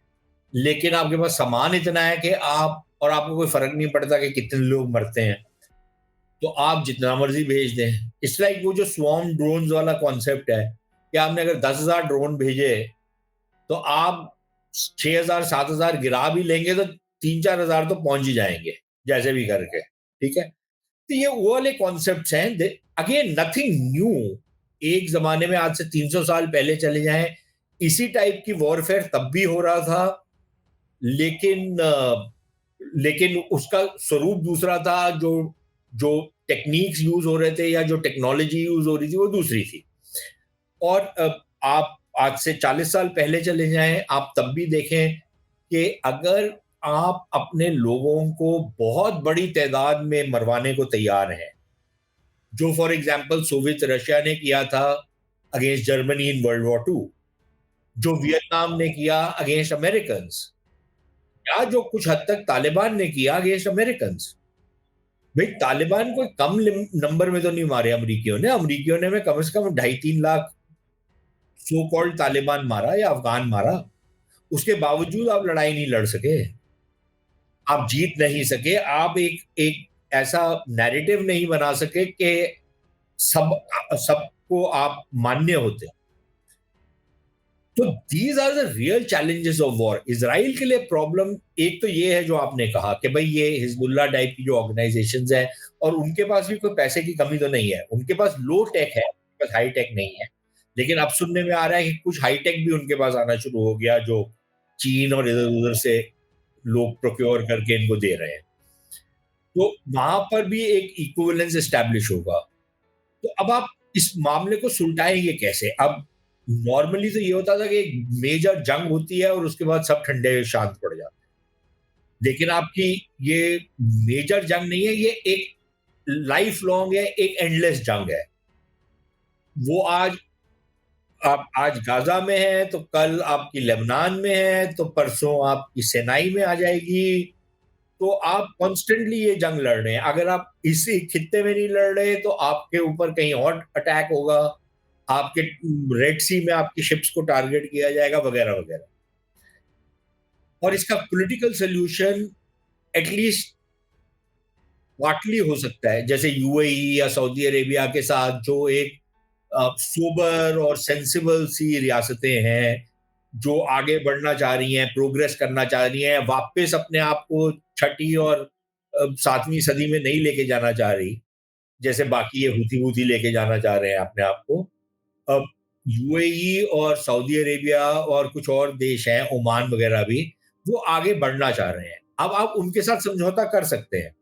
लेकिन आपके पास सामान इतना है कि आपको कोई फर्क नहीं पड़ता कि कितने लोग मरते हैं, तो आप जितना मर्जी भेज दें। इट्स लाइक वो जो स्वॉर्म ड्रोन्स वाला कॉन्सेप्ट है कि आपने अगर 10,000 ड्रोन भेजे तो आप 6,000 7,000 गिरा भी लेंगे तो 3-4 हज़ार तो पहुंच ही जाएंगे जैसे भी करके। ठीक है, तो ये वो वाले कॉन्सेप्ट्स हैं। Again nothing new. एक जमाने में आज से 300 साल पहले चले जाएं, इसी टाइप की वॉरफेयर तब भी हो रहा था, लेकिन उसका स्वरूप दूसरा था। जो जो टेक्निक्स यूज हो रहे थे या जो टेक्नोलॉजी यूज हो रही थी वो दूसरी थी। और आप आज से 40 साल पहले चले जाएं, आप तब भी देखें कि अगर आप अपने लोगों को बहुत बड़ी तादाद में मरवाने को तैयार हैं, जो फॉर एग्जांपल सोवियत रशिया ने किया था against Germany in world war 2, जो वियतनाम ने किया अगेंस्ट अमेरिकन, या जो कुछ हद तक तालिबान ने किया अगेंस्ट अमेरिकन। भाई तालिबान कोई कम नंबर में तो नहीं मारे अमरीकियों ने। अमरीकियों ने में कम से कम 2.5-3 लाख सो कॉल्ड तालिबान मारा या अफगान मारा। उसके बावजूद आप लड़ाई नहीं लड़ सके, आप जीत नहीं सके, आप एक एक ऐसा नैरेटिव नहीं बना सके कि सब सबको आप मान्य होते। तो these are the real challenges of war. Israel के लिए प्रॉब्लम एक तो ये है जो आपने कहा कि भाई ये हिजबुल्ला टाइप की जो ऑर्गेनाइजेशंस है, और उनके पास भी कोई पैसे की कमी तो नहीं है, उनके पास लो टेक है, उनके पास हाई टेक नहीं है। लेकिन अब सुनने में आ रहा है कि कुछ हाई टेक भी उनके पास आना शुरू हो गया, जो चीन और इधर उधर से लोग प्रोक्योर करके इनको दे रहे हैं। तो वहां पर भी एक इक्विवेलेंस एस्टैब्लिश होगा। तो अब आप इस मामले को सुलटाएंगे कैसे? अब नॉर्मली तो ये होता था कि एक मेजर जंग होती है और उसके बाद सब ठंडे शांत पड़ जाते हैं। लेकिन आपकी ये मेजर जंग नहीं है, ये एक लाइफ लॉन्ग है, एक एंडलेस जंग है। वो आज आप आज गाजा में है तो कल आपकी लेबनान में है तो परसों आपकी सेनाई में आ जाएगी। तो आप कॉन्स्टेंटली ये जंग लड़ रहे हैं। अगर आप इसी खित्ते में नहीं लड़ रहे तो आपके ऊपर कहीं और अटैक होगा, आपके रेड सी में आपकी शिप्स को टारगेट किया जाएगा, वगैरह वगैरह। और इसका पॉलिटिकल सॉल्यूशन एटलीस्ट पार्टली हो सकता है, जैसे यूएई या सऊदी अरेबिया के साथ, जो एक सोबर और सेंसिबल सी रियासतें हैं जो आगे बढ़ना चाह रही हैं, प्रोग्रेस करना चाह रही हैं, वापस अपने आप को छठी और 7वीं सदी में नहीं लेके जाना चाह रही, जैसे बाकी ये हूथी लेके जाना चाह रहे हैं अपने आप को। अब यूएई और सऊदी अरेबिया और कुछ और देश हैं, ओमान वगैरह भी, वो आगे बढ़ना चाह रहे हैं। अब आप उनके साथ समझौता कर सकते हैं,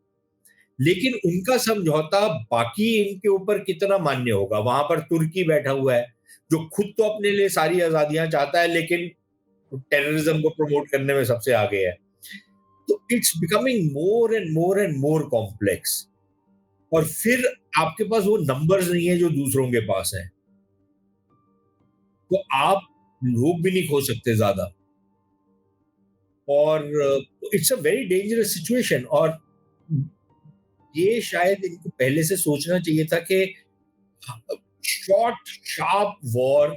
लेकिन उनका समझौता बाकी इनके ऊपर कितना मान्य होगा? वहां पर तुर्की बैठा हुआ है, जो खुद तो अपने लिए सारी आजादियां चाहता है, लेकिन टेररिज्म को प्रमोट करने में सबसे आगे है। तो it's becoming more and more and more complex. और फिर आपके पास वो नंबर्स नहीं है जो दूसरों के पास है, तो आप लोग भी नहीं खो सकते ज्यादा। और it's a very dangerous situation. और ये शायद इनको पहले से सोचना चाहिए था कि शॉर्ट शार्प वॉर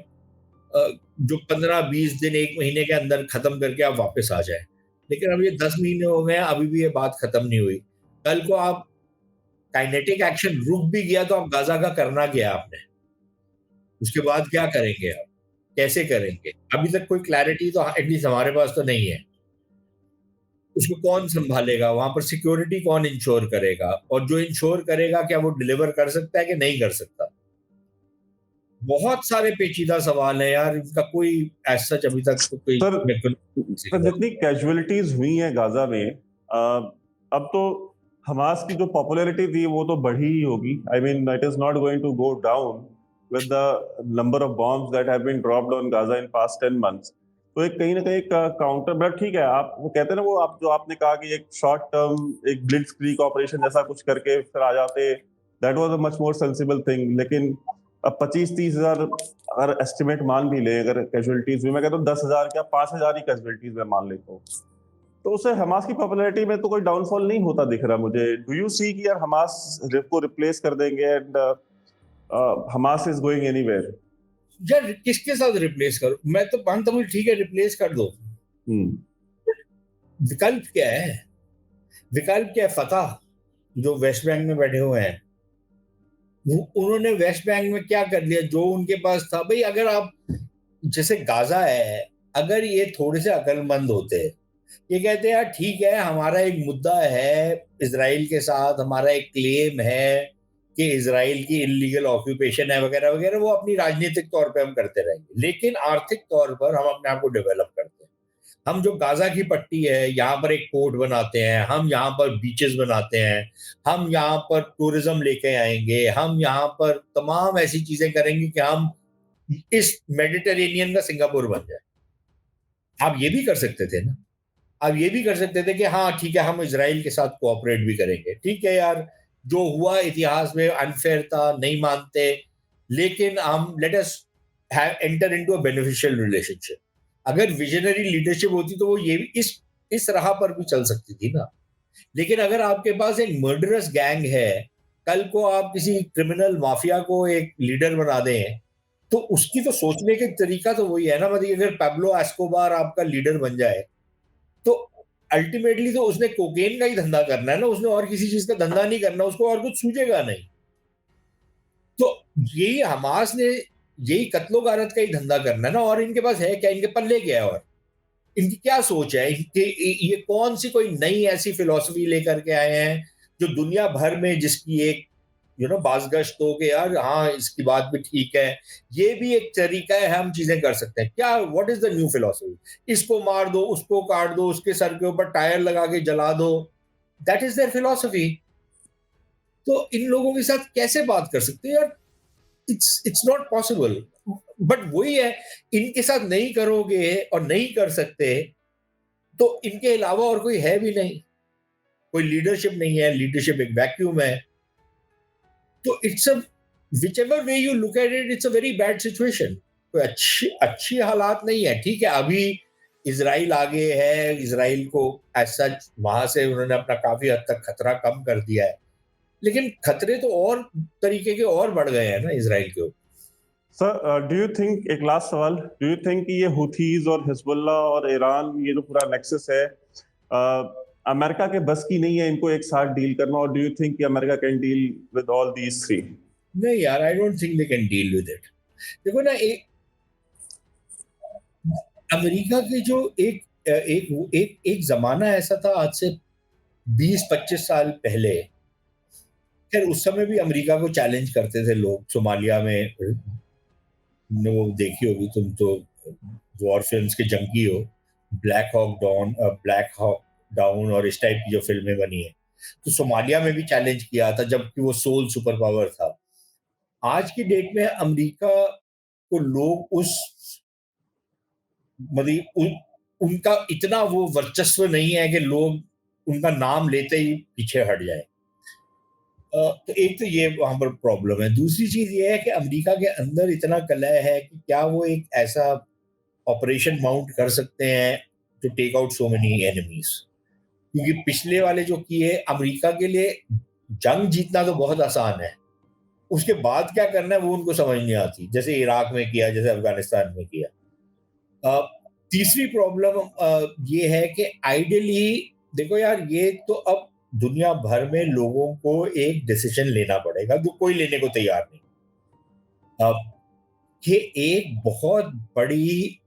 जो 15-20 दिन 1 महीने के अंदर खत्म करके आप वापस आ जाए। लेकिन अब ये 10 महीने हो गए हैं, अभी भी ये बात खत्म नहीं हुई। कल को आप काइनेटिक एक्शन रुक भी गया तो आप गाजा का करना क्या आपने? उसके बाद क्या करेंगे आप? कैसे करेंगे? अभी तक कोई क्लैरिटी तो एटलीस्ट हमारे पास तो नहीं है। उसको कौन सँभालेगा? वहाँ पर सिक्योरिटी कौन इंश्योर करेगा? और जो इंश्योर करेगा क्या वो डिलीवर कर सकता है कि नहीं कर सकता? बहुत सारे पेचीदा सवाल हैं यार, इनका कोई एज़ सच अभी तक तो कोई सर मेरे को सर जितनी कैजुअलिटीज हुई हैं गाजा में, अब तो हमास की जो पॉपुलैरिटी थी वो तो बढ़ी ही होगी। I mean it is not going to go down with the number of bombs that have been dropped on Gaza in past 10 months. तो एक कहीं ना कहीं एक काउंटर, बट ठीक है, आप वो कहते हैं ना, वो आप जो आपने कहा कि एक शॉर्ट टर्म एक ब्लिट्जक्रीग ऑपरेशन जैसा कुछ करके फिर आ जाते, that was a much more sensible thing. लेकिन अब 25-30 हजार अगर एस्टिमेट मान भी ले, अगर कैजुअलिटीज भी, मैं कहता हूँ 10,000 क्या 5,000 ही कैजुअलिटीज में मान लेता हूँ, तो उससे हमास की पॉपुलैरिटी में तो कोई डाउनफॉल नहीं होता दिख रहा मुझे। डू यू सी कि यार हमास को रिप्लेस कर देंगे and Hamas is going anywhere? यार किसके साथ रिप्लेस करो? मैं तो मानता हूँ ठीक है रिप्लेस कर दो। हम्म। विकल्प क्या है? विकल्प क्या है? फतह जो वेस्ट बैंक में बैठे हुए हैं, उन्होंने वेस्ट बैंक में क्या कर लिया जो उनके पास था? भाई अगर आप, जैसे गाजा है, अगर ये थोड़े से अकलमंद होते, ये कहते यार ठीक है, हमारा एक मुद्दा है इसराइल के साथ, हमारा एक क्लेम है कि इसराइल की इलीगल ऑक्यूपेशन है वगैरह वगैरह, वो अपनी राजनीतिक तौर पे हम करते रहेंगे, लेकिन आर्थिक तौर पर हम अपने आप को डेवलप करते हैं। हम जो गाजा की पट्टी है, यहाँ पर एक पोर्ट बनाते हैं, हम यहाँ पर बीचेस बनाते हैं, हम यहाँ पर टूरिज्म लेके आएंगे, हम यहाँ पर तमाम ऐसी चीजें करेंगे कि हम इस मेडिटेरेनियन का सिंगापुर बन जाए। आप ये भी कर सकते थे ना। आप ये भी कर सकते थे कि हाँ ठीक है, हम इजराइल के साथ कोऑपरेट भी करेंगे, ठीक है यार, जो हुआ इतिहास में अनफेयर था, नहीं मानते, लेकिन हम let us have enter into a beneficial relationship. अगर विजनरी लीडरशिप होती तो वो ये भी इस राह पर भी चल सकती थी ना। लेकिन अगर आपके पास एक मर्डरस गैंग है, कल को आप किसी क्रिमिनल माफिया को एक लीडर बना दें, तो उसकी तो सोचने का तरीका तो वही है ना। मतलब अगर पैब्लो एस्कोबार आपका लीडर बन जाए, तो अल्टीमेटली तो उसने कोकेन का ही धंधा करना है ना, उसने और किसी चीज का धंधा नहीं करना, उसको और कुछ सूझेगा नहीं। तो यही हमास ने, यही कत्लो गारत का ही धंधा करना है ना। और इनके पास है क्या, इनके पल्ले क्या है, और इनकी क्या सोच है, इनके ये कौन सी कोई नई ऐसी फिलॉसफी लेकर के आए हैं जो दुनिया भर में जिसकी एक बाजगश्त हो के यार हाँ इसकी बात भी ठीक है, ये भी एक तरीका है, हम चीजें कर सकते हैं क्या, what is the new philosophy, इसको मार दो, उसको काट दो, उसके सर के ऊपर टायर लगा के जला दो, दैट इज देयर फिलॉसफी। तो इन लोगों के साथ कैसे बात कर सकते हैं यार, इट्स नॉट पॉसिबल। बट वही है, इनके साथ नहीं करोगे और नहीं कर सकते, तो इनके अलावा और कोई है भी नहीं, कोई लीडरशिप नहीं है, लीडरशिप एक वैक्यूम है। तो it's a which ever way you look at it, it's a very bad situation. कोई अच्छी अच्छी हालात नहीं है। ठीक है, अभी इसराइल आगे है, इसराइल को ऐसा वहां से उन्होंने अपना काफी हद तक खतरा कम कर दिया है, लेकिन खतरे तो और तरीके के और बढ़ गए हैं ना इसराइल के ऊपर। सर, डू यू थिंक, एक लास्ट सवाल, डू यू थिंक कि ये हुथीज और हिजबुल्ला और ईरान, ये जो पूरा नेक्सस है, अमेरिका के बस की नहीं है इनको एक साथ डील करना, और डू यू थिंक कि America can deal with all these three? नहीं यार, I don't think they can deal with it. देखो ना, एक अमेरिका के जो एक एक एक जमाना ऐसा था आज से 20-25 साल पहले। खैर उस समय भी अमेरिका को चैलेंज करते थे लोग, सोमालिया में वो देखी होगी तुम तो, वॉर फिल्म्स के जंकी हो, ब्लैक हॉक डाउन और इस टाइप की जो फिल्में बनी है, तो सोमालिया में भी चैलेंज किया था जबकि वो सोल सुपर पावर था। आज की डेट में अमेरिका को लोग उस मतलब उनका इतना वो वर्चस्व नहीं है कि लोग उनका नाम लेते ही पीछे हट जाए। तो एक तो ये वहां पर प्रॉब्लम है। दूसरी चीज ये है कि अमेरिका के अंदर इतना कलह है कि क्या वो एक ऐसा ऑपरेशन माउंट कर सकते हैं to take out so many enemies. क्योंकि पिछले वाले जो किए, अमेरिका के लिए जंग जीतना तो बहुत आसान है, उसके बाद क्या करना है वो उनको समझ नहीं आती, जैसे इराक में किया, जैसे अफगानिस्तान में किया। तीसरी प्रॉब्लम ये है कि आइडियली देखो यार, ये तो अब दुनिया भर में लोगों को एक डिसीजन लेना पड़ेगा जो कोई लेने को तैयार नहीं। अब ये एक बहुत बड़ी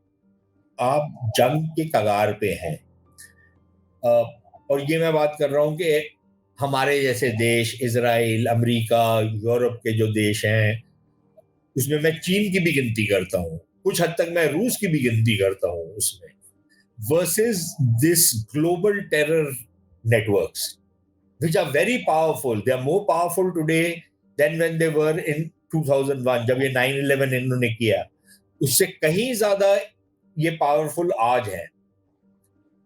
आप जंग के कगार पे हैं। और ये मैं बात कर रहा हूं कि हमारे जैसे देश, इजराइल, अमेरिका, यूरोप के जो देश हैं, उसमें मैं चीन की भी गिनती करता हूँ, कुछ हद तक मैं रूस की भी गिनती करता हूँ उसमें, versus this global terror networks which are very powerful. They are more powerful today than when they were in 2001, जब ये 9/11 इन्होंने किया, उससे कहीं ज्यादा ये पावरफुल आज है।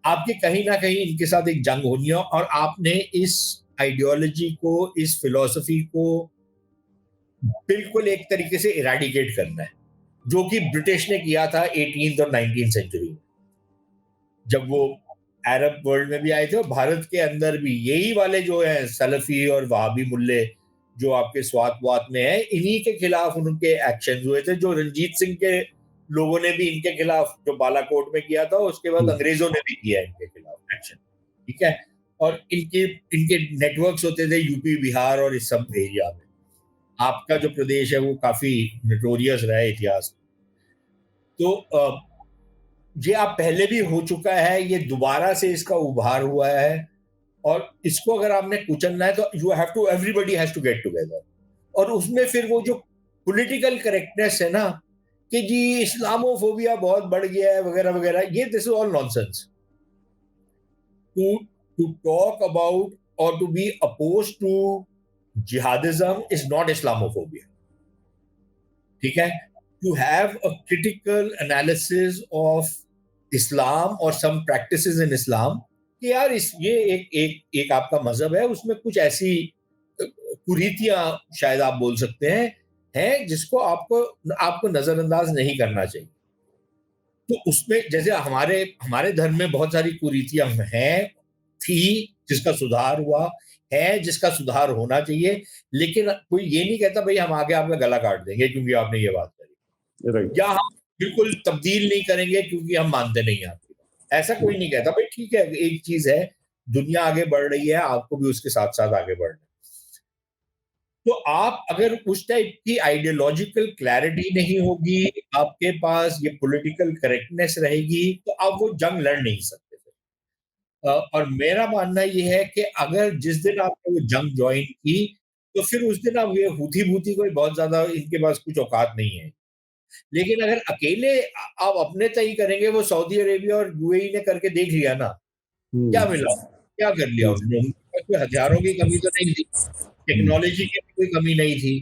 आपके कहीं ना कहीं इनके साथ एक जंग होनी है, और आपने इस आइडियोलॉजी को, इस फिलॉसफी को बिल्कुल एक तरीके से इरेडिकेट करना है, जो कि ब्रिटिश ने किया था 18th और 19th सेंचुरी में, जब वो अरब वर्ल्ड में भी आए थे, और भारत के अंदर भी यही वाले जो हैं सलफी और वहाबी मुल्ले जो आपके स्वात वात में है, इन्हीं के खिलाफ उनके एक्शन हुए थे, जो रंजीत सिंह के लोगों ने भी इनके खिलाफ जो बालाकोट में किया था, उसके बाद अंग्रेजों ने भी किया इनके खिलाफ एक्शन। ठीक है, और इनके इनके नेटवर्क्स होते थे यूपी, बिहार और इस सब एरिया में। आपका जो प्रदेश है वो काफी नोटोरियस रहा है इतिहास में। तो ये आप पहले भी हो चुका है, ये दोबारा से इसका उभार हुआ है, और इसको अगर आपने कुचलना है तो you have to, everybody has to get together. और उसमें फिर वो जो पॉलिटिकल करेक्टनेस है ना, कि जी इस्लामोफोबिया बहुत बढ़ गया है वगैरह वगैरह, ये this is all nonsense. To to talk about और to be oppose to jihadism is not Islamophobia. ठीक है, to have a critical analysis of Islam और सम प्रैक्टिसेस इन इस्लाम, कि यार ये एक आपका मजहब है, उसमें कुछ ऐसी कुरीतियां शायद आप बोल सकते हैं जिसको आपको आपको नजरअंदाज नहीं करना चाहिए। तो उसमें जैसे हमारे हमारे धर्म में बहुत सारी कुरीतियां हैं, थी, जिसका सुधार हुआ, है जिसका सुधार होना चाहिए, लेकिन कोई ये नहीं कहता भाई हम आगे आपका गला काट देंगे क्योंकि आपने ये बात करी, राइट। या हम बिल्कुल तब्दील नहीं करेंगे क्योंकि हम मानते नहीं हैं आपकी बात। ऐसा कोई नहीं कहता भाई ठीक है, एक चीज है, दुनिया आगे बढ़ रही है, आपको भी उसके साथ-साथ आगे बढ़ना है। तो आप अगर उस टाइप की आइडियोलॉजिकल क्लैरिटी नहीं होगी, आपके पास ये पॉलिटिकल करेक्टनेस रहेगी, तो आप वो जंग लड़ नहीं सकते फिर। और मेरा मानना ये है कि अगर जिस दिन आपने वो जंग जॉइन की, तो फिर उस दिन आप ये हूथी-बूथी कोई बहुत ज़्यादा इनके पास कुछ औकात नहीं है। लेकिन अगर अकेले आप अपने तय करेंगे, वो सऊदी अरेबिया और यूएई ने करके देख लिया ना, क्या हम्म। मिला? क्या कर लिया हम्म। उन्होंने? उनके पास कोई हथियारों की कमी तो नहीं थी, टेक्नोलॉजी की भी कोई कमी नहीं थी।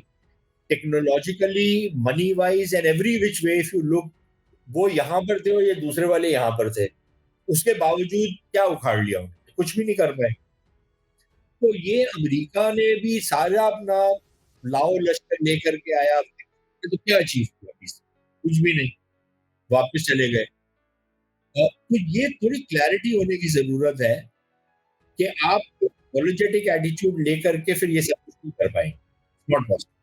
Technologically, money wise and every which way if you look, वो यहाँ पर थे और ये दूसरे वाले यहाँ पर थे। उसके बावजूद क्या उखाड़ लिया उन्होंने? कुछ भी नहीं कर पाए। तो ये अमेरिका ने भी सारा अपना लाओ लश्कर लेकर के आया, तो क्या अचीव किया इससे? कुछ भी नहीं, वापस चले गए। तो ये थोड़ी क्लैरिटी होने की ज़रूरत है कि आप अपोलोजेटिक एटीट्यूड लेकर के फिर ये सब कुछ नहीं कर पाएँगे। Not possible.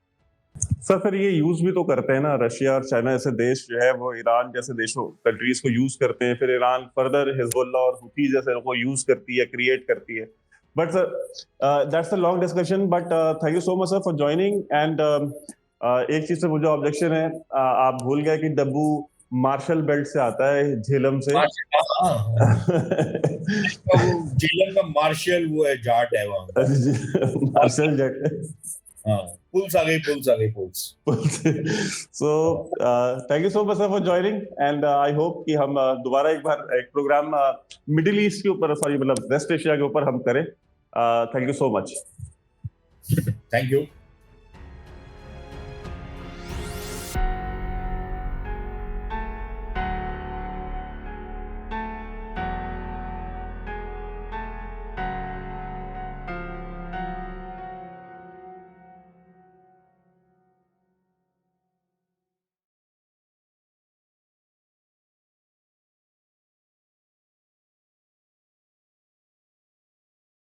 सर फिर ये यूज भी तो करते हैं ना, रशिया और चाइना जैसे देश जो है वो ईरान जैसे देशों कंट्रीज को यूज करते हैं, फिर ईरान फर्दर हिजबुल्ला और हुती जैसे को यूज करती है, क्रिएट करती है। But sir that's a long discussion, but thank you so much sir for joining. And एक चीज से मुझे ऑब्जेक्शन है, आप भूल गए कि डब्बू मार्शल बेल्ट से आता है, झेलम से। हाँ, हाँ, हाँ। वो जेलर का मार्शल वो है, जाट है वहाँ का। मार्शल जेट। हाँ, पुल्स आ गई, पुल्स आ गई, polls. So thank you so much sir for joining. And I hope कि हम दोबारा एक बार एक प्रोग्राम मिडिल ईस्ट के ऊपर, सॉरी मतलब वेस्ट एशिया के ऊपर हम करें। Thank you so much. Thank you.